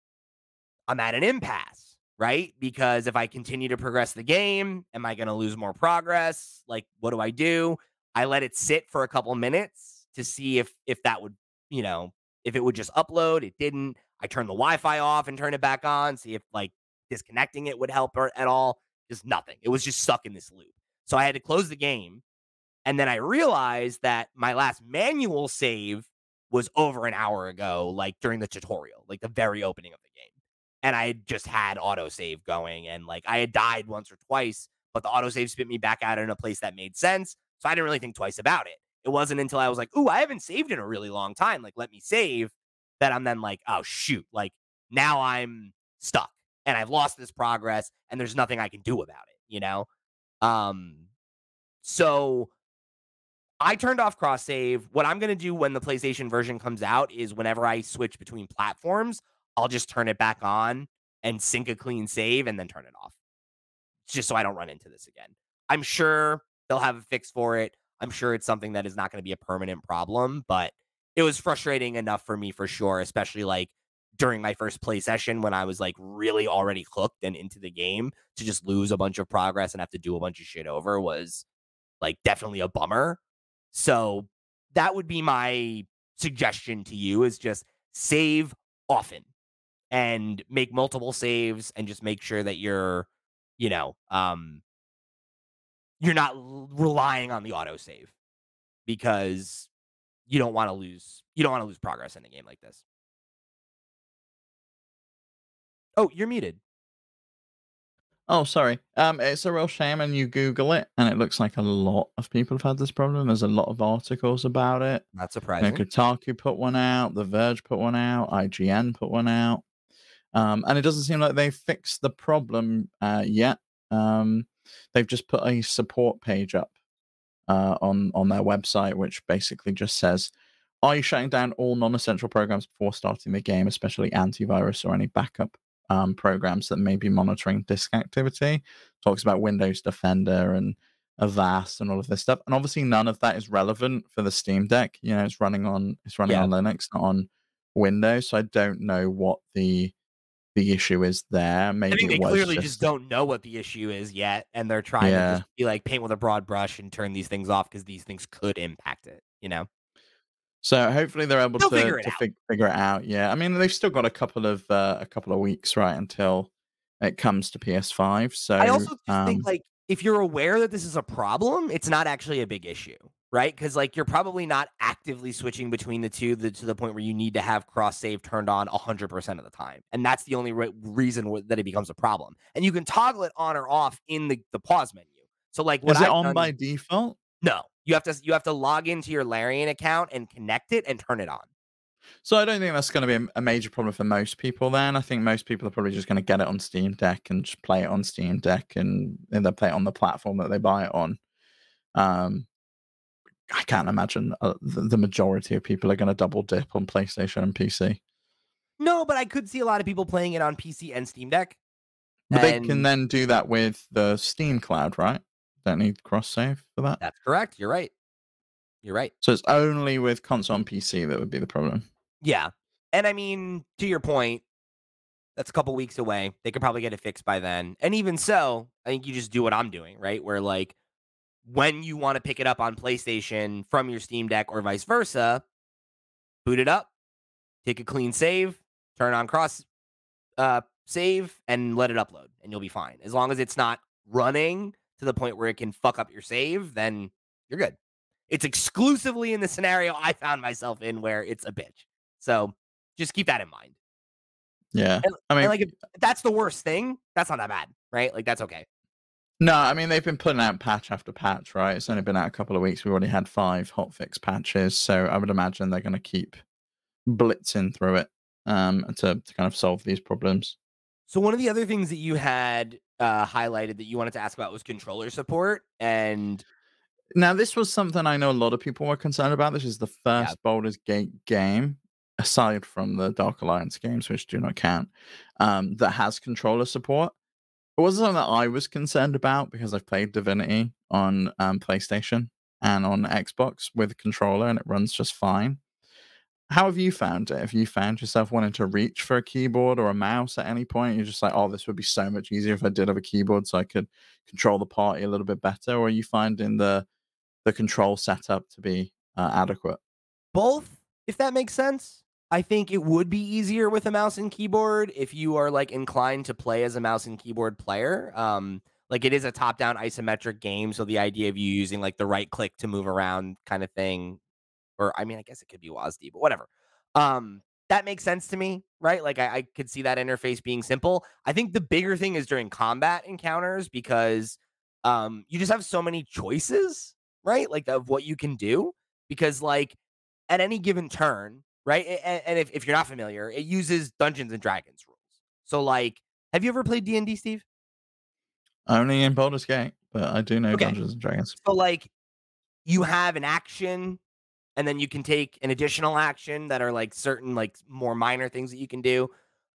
I'm at an impasse, right? Because if I continue to progress the game, am I going to lose more progress? Like, what do I do? I let it sit for a couple minutes to see if that would, if it would just upload. It didn't. I turned the Wi-Fi off and turned it back on, see if like disconnecting it would help or at all. Just nothing. It was just stuck in this loop. So I had to close the game. And then I realized that my last manual save was over an hour ago, like during the tutorial, like the very opening of the game. And I had just had autosave going and like I had died once or twice, but the autosave spit me back out in a place that made sense. So I didn't really think twice about it. It wasn't until I was like, ooh, I haven't saved in a really long time. Like, let me save, that I'm then like, oh, shoot. Like, now I'm stuck and I've lost this progress and there's nothing I can do about it, Um, so I turned off cross save. What I'm going to do when the PlayStation version comes out is whenever I switch between platforms, I'll just turn it back on and sync a clean save and then turn it off just so I don't run into this again. I'm sure they'll have a fix for it. I'm sure it's something that is not going to be a permanent problem, but it was frustrating enough for me for sure, especially like during my first play session when I was like really already hooked and into the game to just lose a bunch of progress and have to do a bunch of shit over was like definitely a bummer. So that would be my suggestion to you is just save often and make multiple saves and just make sure that you know, um, you're not relying on the autosave because you don't want to lose progress in a game like this. Oh, you're muted. Oh, sorry. It's a real shame, and you Google it, and it looks like a lot of people have had this problem. There's a lot of articles about it. Not surprising. Kotaku put one out, The Verge put one out, IGN put one out, and it doesn't seem like they've fixed the problem yet. They've just put a support page up on their website, which basically just says, "Are you shutting down all non-essential programs before starting the game, especially antivirus or any backup programs that may be monitoring disk activity?" Talks about Windows Defender and Avast and all of this stuff, and obviously none of that is relevant for the Steam Deck. It's running on Yeah. Linux, not on Windows. So I don't know what the issue is there. I Maybe think it they was clearly just just don't know what the issue is yet, and they're trying to just yeah. be like paint with a broad brush and turn these things off because these things could impact it. So hopefully they're able They'll to figure it out. figure it out. Yeah, I mean they've still got a couple of weeks right until it comes to PS5. I So also just think like if you're aware that this is a problem, it's not actually a big issue, right? Because like you're probably not actively switching between the two to the point where you need to have cross save turned on 100% of the time, and that's the only reason that it becomes a problem. And you can toggle it on or off in the pause menu. So like what Is it I've on done, by default? no, you have to log into your Larian account and connect it and turn it on. So I don't think that's going to be a major problem for most people. Then I think most people are probably just going to get it on Steam Deck and just play it on Steam Deck, and they'll play it on the platform that they buy it on. Um, I can't imagine the majority of people are going to double dip on PlayStation and PC. No, but I could see a lot of people playing it on PC and Steam Deck. But they can And then do that with the Steam Cloud, right? Don't need cross save for that. that's correct. You're right. You're right. So it's only with console and PC that would be the problem. Yeah. And I mean, to your point, that's a couple weeks away. They could probably get it fixed by then. And even so, I think you just do what I'm doing, right? Where like when you want to pick it up on PlayStation from your Steam Deck or vice versa, boot it up, take a clean save, turn on cross save, and let it upload, and you'll be fine. As long as it's not running to the point where it can fuck up your save, then you're good. It's exclusively in the scenario I found myself in where it's a bitch. So just keep that in mind. Yeah. And, I and mean, like if that's the worst thing, that's not that bad, right? Like that's okay. no, I mean, they've been putting out patch after patch, right? It's only been out a couple of weeks. We've already had 5 hotfix patches. So I would imagine they're going to keep blitzing through it to kind of solve these problems. So one of the other things that you had highlighted that you wanted to ask about was controller support, and Now, this was something I know a lot of people were concerned about. This is the yeah, first Baldur's Gate game, aside from the Dark Alliance games, which do not count, that has controller support. It wasn't something that I was concerned about because I've played Divinity on PlayStation and on Xbox with a controller, and it runs just fine. How have you found it? Have you found yourself wanting to reach for a keyboard or a mouse at any point? You're just like, oh, this would be so much easier if I did have a keyboard so I could control the party a little bit better. Or are you finding the control setup to be adequate? both, if that makes sense. I think it would be easier with a mouse and keyboard if you are like inclined to play as a mouse and keyboard player. Like it is a top-down isometric game, so the idea of you using like the right click to move around kind of thing, or I mean, I guess it could be WASD, but whatever. That makes sense to me, right? Like I could see that interface being simple. I think the bigger thing is during combat encounters because you just have so many choices, right? Like of what you can do. Because like at any given turn, right? And if you're not familiar, it uses Dungeons and Dragons rules. So like, have you ever played D&D, Steve? Only in Baldur's Gate, but I do know Okay. Dungeons and Dragons. So like you have an action and then you can take an additional action that are like certain like more minor things that you can do.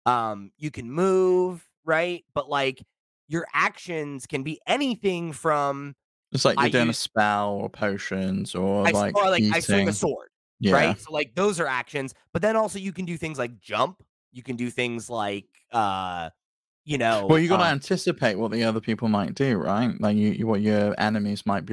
You can move, right? But like your actions can be anything from It's like I you're doing a use spell or potions or like or like I swing a eating. sword, Yeah. right? So like those are actions, but then also you can do things like jump. You can do things like you Well, know, you got to anticipate what the other people might do, right? Like what your enemies might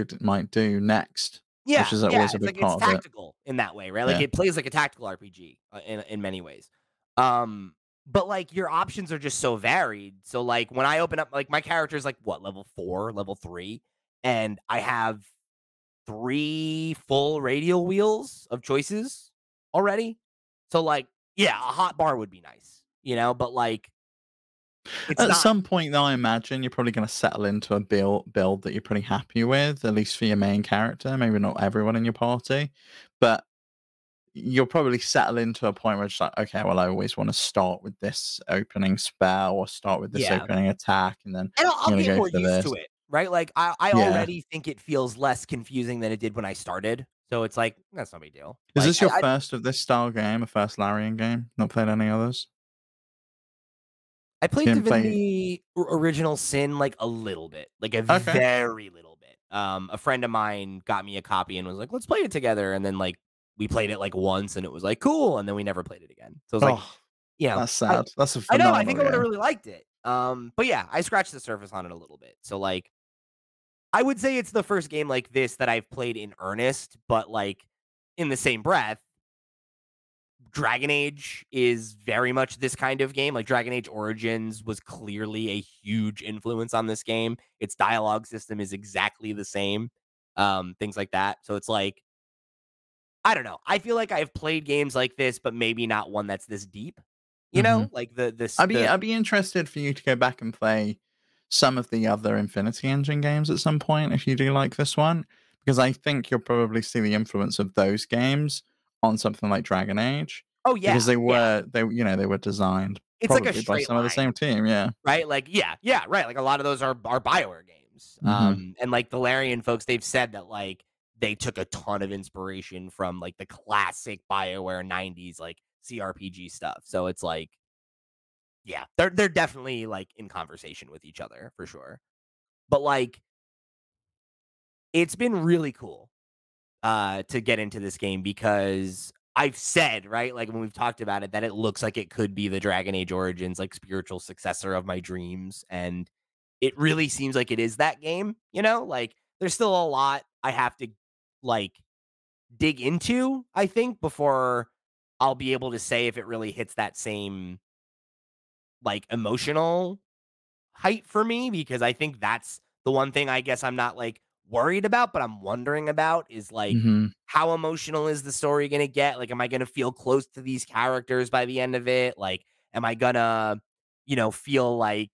do next, which yeah, is yeah, always a it's big like it's part of it. tactical in that way, right? Like Yeah. it plays like a tactical RPG in many ways. Um, but like your options are just so varied. So like when I open up, like my character is like what level 4, level 3, and I have 3 full radial wheels of choices already. So like, yeah, a hot bar would be nice, but like it's At not. some point, though, I imagine you're probably going to settle into a build that you're pretty happy with, at least for your main character. Maybe not everyone in your party, but you'll probably settle into a point where it's like, okay, well, I always want to start with this opening spell or start with this Yeah. opening attack, and then And I'm I'll going to get go more for used this. to it, right? Like I Yeah. already think it feels less confusing than it did when I started. So it's like, that's no big deal. Is Like this your I first of this style game, a first Larian game? Not played any others? I played You didn't play. Divinity Original Sin like a little bit, like a Okay. very little bit. A friend of mine got me a copy and was like, "Let's play it together." And then like we played it like once, and it was like cool. And then we never played it again. So it was like, Oh, you know, that's I sad. That's a I know I phenomenal think I would have game. really liked it. But yeah, I scratched the surface on it a little bit. So like, I would say it's the first game like this that I've played in earnest. But like in the same breath, Dragon Age is very much this kind of game. Like Dragon Age Origins was clearly a huge influence on this game. Its dialogue system is exactly the same. Things like that. So it's like, I don't know. I feel like I've played games like this, but maybe not one that's this deep. You Mhm. know, like the I'd be interested for you to go back and play some of the other Infinity Engine games at some point if you do like this one, because I think you'll probably see the influence of those games on something like Dragon Age, oh because yeah, yeah. they were designed It's like a probably by straight some of the line. same team. Yeah. Right? Like, yeah, yeah, right. Like a lot of those are BioWare games. Hmm. And like the Larian folks, they've said that like they took a ton of inspiration from like the classic BioWare 90s like CRPG stuff. So it's like, yeah, they're definitely like in conversation with each other for sure. But like it's been really cool to get into this game because I've said, right, like when we've talked about it, that it looks like it could be the Dragon Age Origins, like spiritual successor of my dreams. And it really seems like it is that game, you know? Like there's still a lot I have to like dig into, I think, before I'll be able to say if it really hits that same like emotional height for me because I think that's the one thing I guess I'm not like worried about, but I'm wondering about is like Hmm. how emotional is the story going to get? Like, am I going to feel close to these characters by the end of it? Like, am I gonna, feel like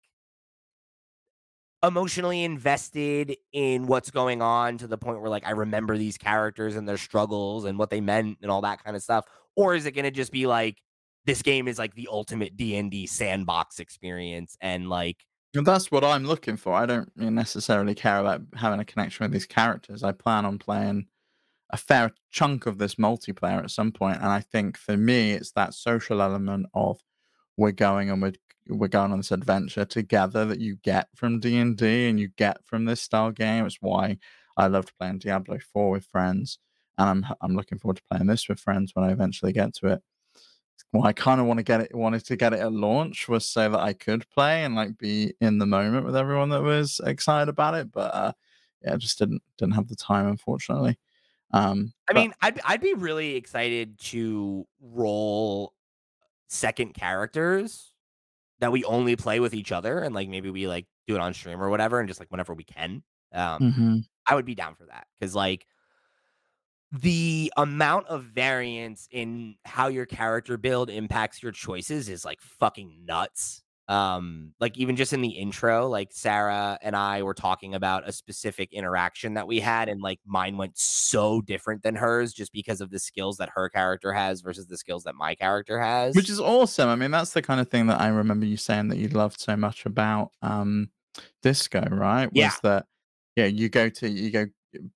emotionally invested in what's going on to the point where like I remember these characters and their struggles and what they meant and all that kind of stuff? Or is it going to just be like this game is like the ultimate D&D sandbox experience and like And that's what I'm looking for. I don't necessarily care about having a connection with these characters. I plan on playing a fair chunk of this multiplayer at some point, and I think for me, it's that social element of we're going on this adventure together that you get from D&D and you get from this style game. It's why I loved playing Diablo 4 with friends, and I'm looking forward to playing this with friends when I eventually get to it. Well, I kind of wanted to get it at launch was so that I could play and like be in the moment with everyone that was excited about it, but yeah, I just didn't have the time, unfortunately. I But mean, I'd be really excited to roll second characters that we only play with each other, and like maybe we like do it on stream or whatever, and just like whenever we can. mhm. I would be down for that because like the amount of variance in how your character build impacts your choices is like fucking nuts. Like even just in the intro, like Sarah and I were talking about a specific interaction that we had, and like mine went so different than hers just because of the skills that her character has versus the skills that my character Which has. is awesome. I mean, that's the kind of thing that I remember you saying that you loved so much about Disco, right? Yeah, Was that yeah, you go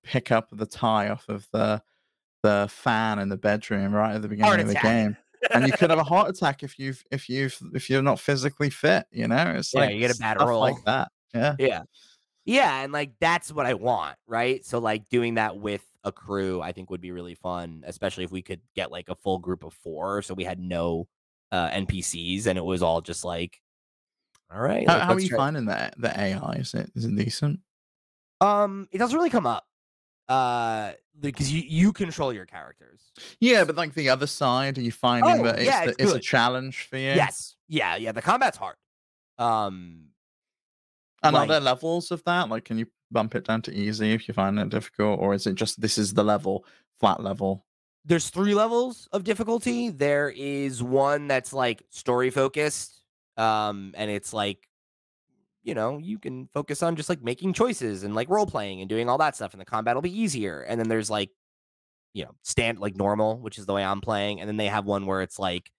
pick up the tie off of the fan in the bedroom right at the beginning heart of the attack. game. And you could have a heart attack if you're not physically fit, you know? It's Yeah, like you get a bad stuff like roll. that. Yeah. Yeah. Yeah, and, like, that's what I want, right? So, like, doing that with a crew, I think would be really fun, especially if we could get, like, a full group of 4, so we had no, NPCs, and it was all just like, "Alright, like, How are let's you try." finding the AI? Is it decent? It doesn't really come up, because you control your characters. Yeah, but like the other side, are you finding Oh, that yeah, it's it's a good. challenge for you? Yes. Yeah, yeah, the combat's hard. Um, And are like there levels of that? Like, can you bump it down to easy if you find it difficult, or is it just this is the level, flat level? there's 3 levels of difficulty. There is one that's, like, story focused, and it's, like, you can focus on just, like, making choices and, like, role playing and doing all that stuff, and the combat will be easier. And then there's, like, stand like, normal, which is the way I'm playing, and then they have one where it's, like,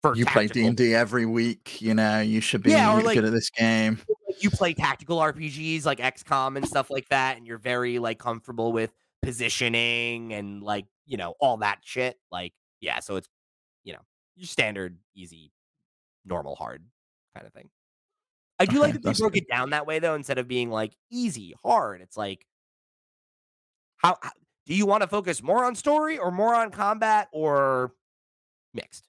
for You play tactical. D&D every week, you know, you should Yeah, or, be like, good at this game. you play tactical RPGs like XCOM and stuff like that, and you're very, like, comfortable with positioning and, like, all that shit. Like, yeah, so it's, you know, your standard, easy, normal, hard kinda thing. I do like Okay, that they that's broke good. it down that way, though, instead of being, like, easy, hard. It's like, how do you wanna focus more on story or more on combat or mixed?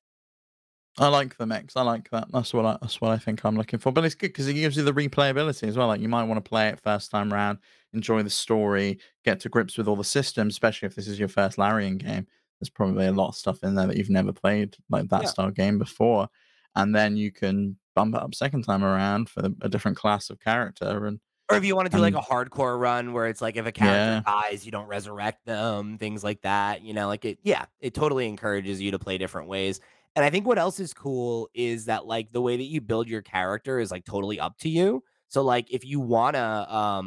I like the mix. I like that. That's what I think I'm looking for. But it's good because it gives you the replayability as well. Like you might want to play it first time round, enjoy the story, get to grips with all the systems, especially if this is your first Larian game. there's probably a lot of stuff in there that you've never played like that Yeah. style game before, and then you can bump it up second time around for a different class of character, Or if you wanna do, like, and a hardcore run where it's like if a character yeah. dies, you don't resurrect them, things like that, like, it totally encourages you to play different ways, and I think what else is cool is that, like, the way that you build your character is, like, totally up to you. So, like, if you wanna,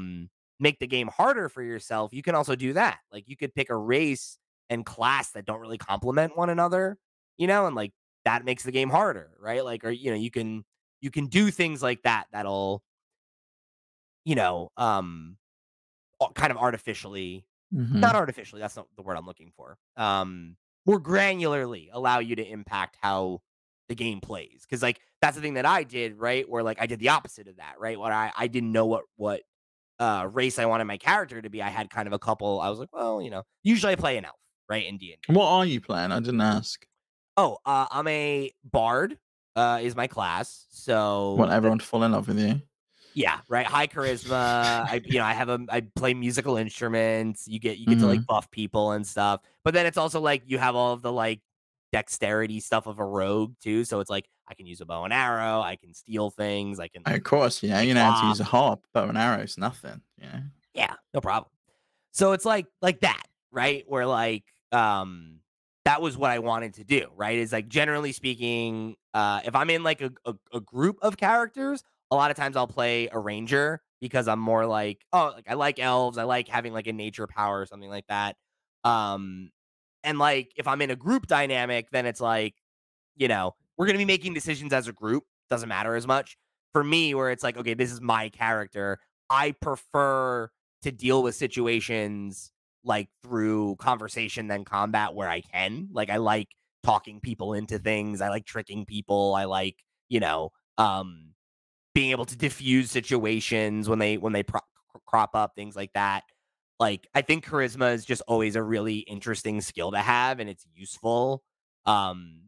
make the game harder for yourself, you can also do that. Like, you could pick a race and class that don't really complement one another, and, like, that makes the game harder, right? Like, or, you can do things like that that'll, you know, um kind of artificially, not Mhm. artificially, that's not the word I'm looking for. More granularly allow you to impact how the game plays. Because like that's the thing that I did, right? Where like I did the opposite of that, right? Where I didn't know what race I wanted my character to be. I had kind of a couple. I was like, well, usually I play an elf, right? In D&D. What are you playing? I didn't ask. Oh, I'm a bard. Is my class. Want So everyone to fall in love with you? yeah, right. High charisma. I play musical instruments. You get to like Mhm. buff people and stuff. But then it's also like you have all of the like dexterity stuff of a rogue too. So it's like I can use a bow and arrow, I can steal things, I can Of course, yeah, you know how to flop. use a harp, bow and arrows, nothing, yeah. Yeah, no problem. So it's like that, right? Where like that was what I wanted to do, right? Is like generally speaking, if I'm in like a group of characters, a lot of times I'll play a ranger because I'm more like, oh, like I like elves, I like having like a nature power or something like that. Um and like if I'm in a group dynamic, then it's like we're going to be making decisions as a group. Doesn't matter as much. For me, where it's like, okay, this is my character. I prefer to deal with situations like through conversation than combat where I can. Like, I like talking people into things. I like tricking people. I like, being able to diffuse situations when they crop up, things like that. Like, I think charisma is just always a really interesting skill to have, and it's useful. Um,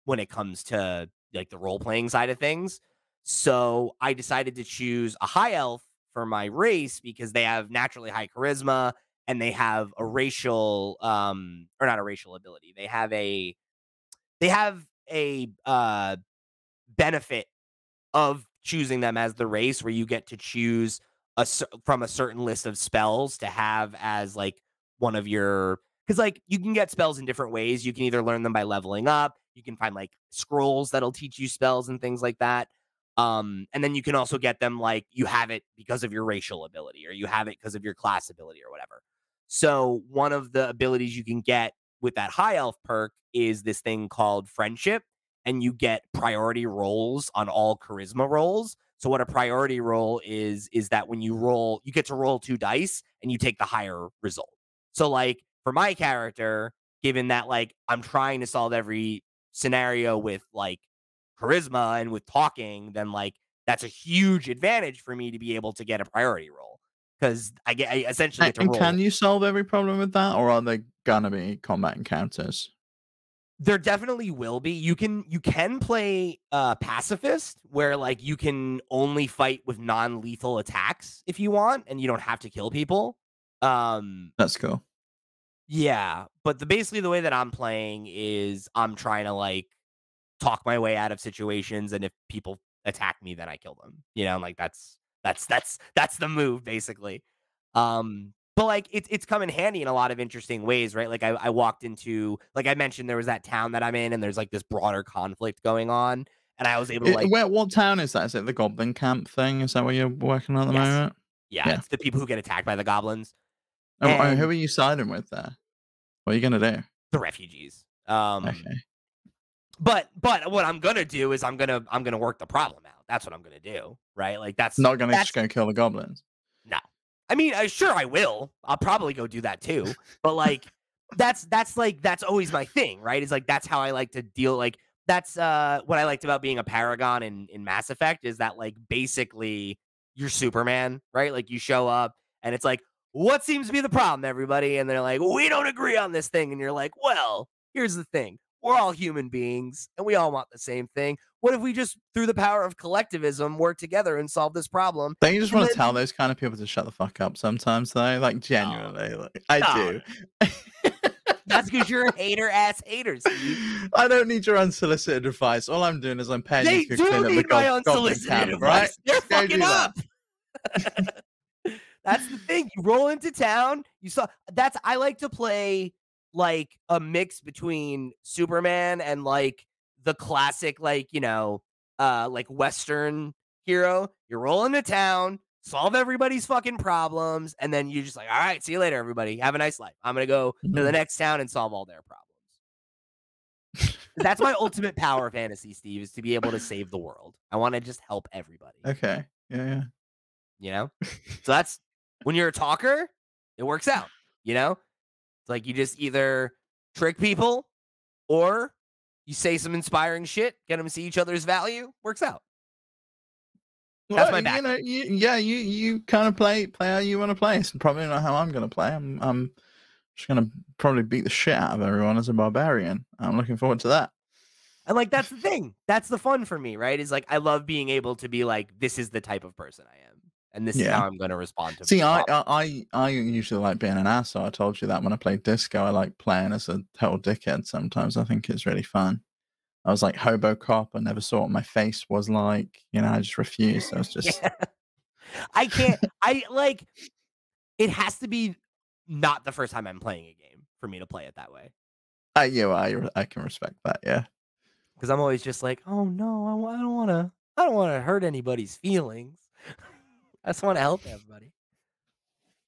when it comes to like the role playing side of things. So I decided to choose a high elf for my race because they have naturally high charisma and they have a racial or not a racial ability. They have a benefit of choosing them as the race where you get to choose from a certain list of spells to have as like one of your because like you can get spells in different ways. You can either learn them by leveling up, you can find like scrolls that'll teach you spells and things like that. And then you can also get them like you have it because of your racial ability or you have it because of your class ability or whatever. So one of the abilities you can get with that high elf perk is this thing called friendship, and you get priority rolls on all charisma rolls. So what a priority roll is that when you roll, you get to roll 2 dice and you take the higher result. So like for my character, given that like I'm trying to solve every scenario with like charisma and with talking, then like that's a huge advantage for me to be able to get a priority roll because I essentially get to And can roll. you solve every problem with that, or are there gonna be combat encounters? There definitely will be. You can play pacifist where like you can only fight with non-lethal attacks if you want and you don't have to kill people. Um That's cool. yeah, but basically the way that I'm playing is I'm trying to like talk my way out of situations, and if people attack me then I kill them. Like that's the move basically. But like it's come in handy in a lot of interesting ways, right? Like I walked into, like I mentioned, there was that town that I'm in and there's like this broader conflict going on, and I was able to like What town is that? Is it the Goblin Camp thing? Is that where you're working on at the yes. moment? Yeah, Yeah. it's the people who get attacked by the goblins Who and are you siding with there? What are you gonna do? the refugees. Okay. But what I'm gonna do is I'm gonna work the problem out. That's what I'm gonna do, right? Like that's Not gonna just that's go kill the goblins. no. I mean, sure I will. I'll probably go do that too. But like that's always my thing, right? Is like that's how I like to deal. Like that's what I liked about being a paragon in Mass Effect is that like basically you're Superman, right? Like you show up and it's like, what seems to be the problem, everybody? And they're like, we don't agree on this thing. And you're like, well, here's the thing. We're all human beings and we all want the same thing. What if we just, through the power of collectivism, work together and solve this problem? Don't you just And wanna tell then, those kind of people to shut the fuck up sometimes though? Like, no, genuinely, like, I no, do. That's because you're a hater-ass hater, Steve. I don't need your unsolicited advice. All I'm doing is I'm paying They you to do clean up the need my goblin unsolicited camp, right? advice. They're Just go fucking do that. up. That's the thing. You roll into town. I like to play like a mix between Superman and like the classic, like, like Western hero. You roll into town, solve everybody's fucking problems, and then you're just like, all right, see you later, everybody. Have a nice life. I'm gonna go to the next town and solve all their problems. That's my ultimate power fantasy, Steve, is to be able to save the world. I want to just help everybody. Okay. Yeah. So that's when you're a talker, it works out, It's like you just either trick people or you say some inspiring shit, get them to see each other's value, works out. That's my back. You kind of play how you want to play. It's probably not how I'm going to play. I'm just going to probably beat the shit out of everyone as a barbarian. I'm looking forward to that. And like, that's the thing. That's the fun for me, right? Is like, I love being able to be like, this is the type of person I am. And this is how I'm going to respond to. See, I usually like being an asshole. I told you that when I played Disco, I like playing as a total dickhead. Sometimes I think it's really fun. I was like Hobo Cop. I never saw what my face was like. I just refused. I was just. Yeah. I can't. It has to be not the first time I'm playing a game for me to play it that way. I can respect that. Yeah. Because I'm always just like, oh no, I don't want to hurt anybody's feelings. I just want to help everybody.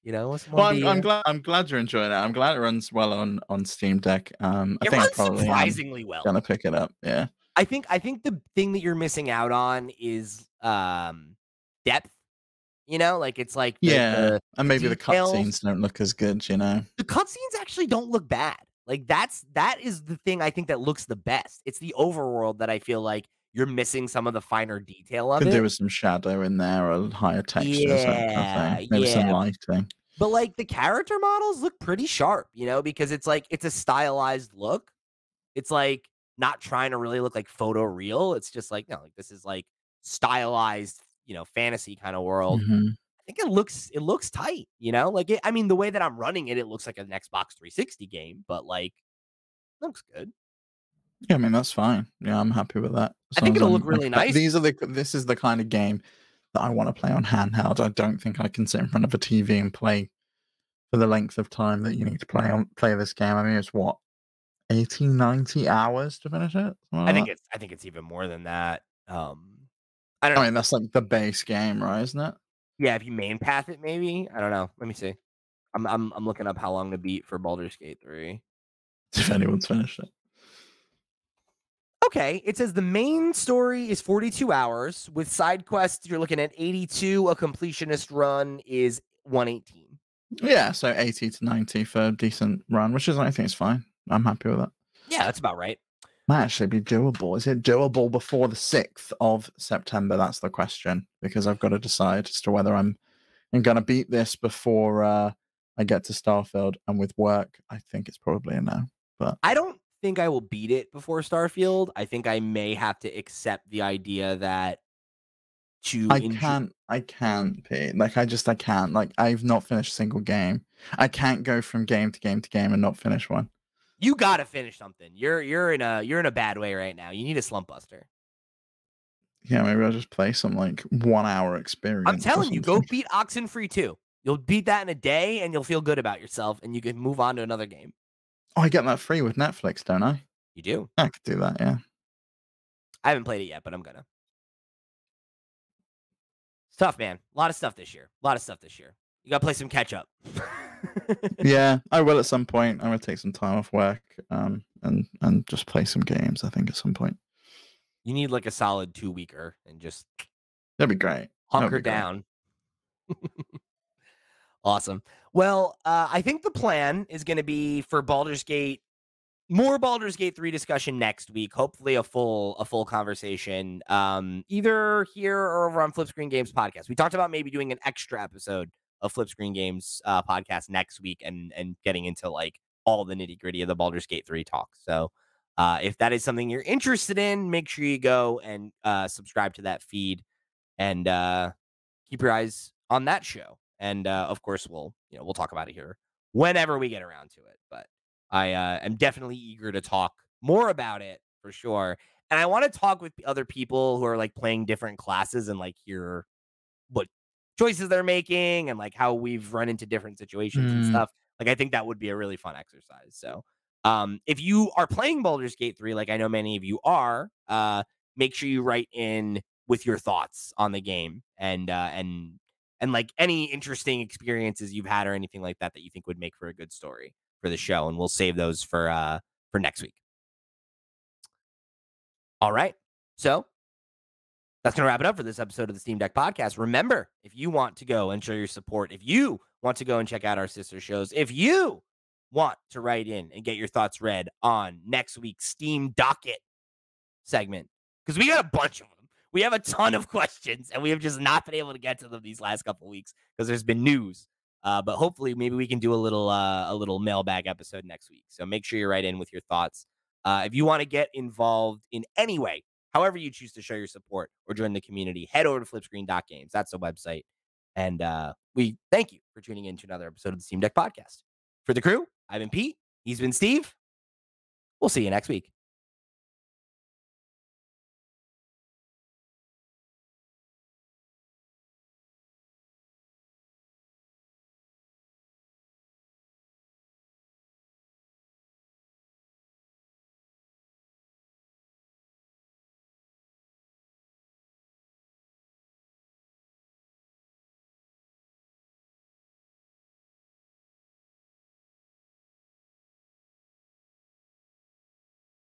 I'm glad you're enjoying it. I'm glad it runs well on Steam Deck. I think I probably surprisingly well. Gonna pick it up. Yeah. I think the thing that you're missing out on is depth. Like it's like and maybe the cutscenes don't look as good. The cutscenes actually don't look bad. Like that is the thing I think that looks the best. It's the overworld that I feel like you're missing some of the finer detail of it. Could do with some shadow in there or higher textures, that kind of thing. Maybe some lighting. But like the character models look pretty sharp, because it's like it's a stylized look. It's like not trying to really look like photo real. It's just like, no, like this is like stylized, fantasy kind of world. Mm-hmm. I think it looks tight, like the way that I'm running it looks like an Xbox 360 game, but like looks good. Yeah, that's fine. Yeah, I'm happy with that. I think it'll look really nice. This is the kind of game that I want to play on handheld. I don't think I can sit in front of a TV and play for the length of time that you need to play this game. It's what, 80, 90 hours to finish it? I think it's even more than that. I don't know. That's like the base game, right? Isn't it? Yeah, if you main path it, maybe. I don't know. Let me see. I'm looking up how long to beat for Baldur's Gate 3. If anyone's finished it. Okay, it says the main story is 42 hours. With side quests, you're looking at 82. A completionist run is 118. Yeah, so 80 to 90 for a decent run, which I think is fine. I'm happy with that. Yeah, that's about right. Might actually be doable. Is it doable before the 6th of September? That's the question, because I've got to decide as to whether I'm going to beat this before I get to Starfield. And with work, I think it's probably a no. But I don't think I will beat it before Starfield. I think I may have to accept the idea that I can't Pete. Like I can't. Like I've not finished a single game. I can't go from game to game to game and not finish one. You gotta finish something. You're in a bad way right now. You need a slump buster. Yeah, maybe I'll just play some like 1 hour experience. I'm telling you, go beat Oxenfree 2. You'll beat that in a day and you'll feel good about yourself and you can move on to another game. Oh, I get that free with Netflix, don't I? You do. I could do that, yeah. I haven't played it yet, but I'm gonna. It's tough, man. A lot of stuff this year. You gotta play some catch up. Yeah, I will at some point. I'm gonna take some time off work, and just play some games. I think at some point. You need like a solid 2-weeker and just. That'd be great. Hunker down. Awesome. Well, I think the plan is going to be for more Baldur's Gate 3 discussion next week. Hopefully a full conversation, either here or over on Flip Screen Games podcast. We talked about maybe doing an extra episode of Flip Screen Games podcast next week and getting into like all the nitty gritty of the Baldur's Gate 3 talk. So if that is something you're interested in, make sure you go and subscribe to that feed and keep your eyes on that show. And of course, we'll talk about it here whenever we get around to it. But I am definitely eager to talk more about it for sure. And I want to talk with other people who are like playing different classes and like hear what choices they're making and like how we've run into different situations and Mm, stuff. Like I think that would be a really fun exercise. So if you are playing Baldur's Gate 3, like I know many of you are, make sure you write in with your thoughts on the game and like any interesting experiences you've had or anything like that that you think would make for a good story for the show. And we'll save those for next week. All right. So that's going to wrap it up for this episode of the Steam Deck Podcast. Remember, if you want to go and show your support, if you want to go and check out our sister shows, if you want to write in and get your thoughts read on next week's Steam Docket segment, because we got a bunch of them. We have a ton of questions, and we have just not been able to get to them these last couple weeks because there's been news. But hopefully, maybe we can do a little mailbag episode next week. So make sure you write in with your thoughts. If you want to get involved in any way, however you choose to show your support or join the community, head over to flipscreen.games. That's the website. And we thank you for tuning in to another episode of the Steam Deck Podcast. For the crew, I've been Pete. He's been Steve. We'll see you next week.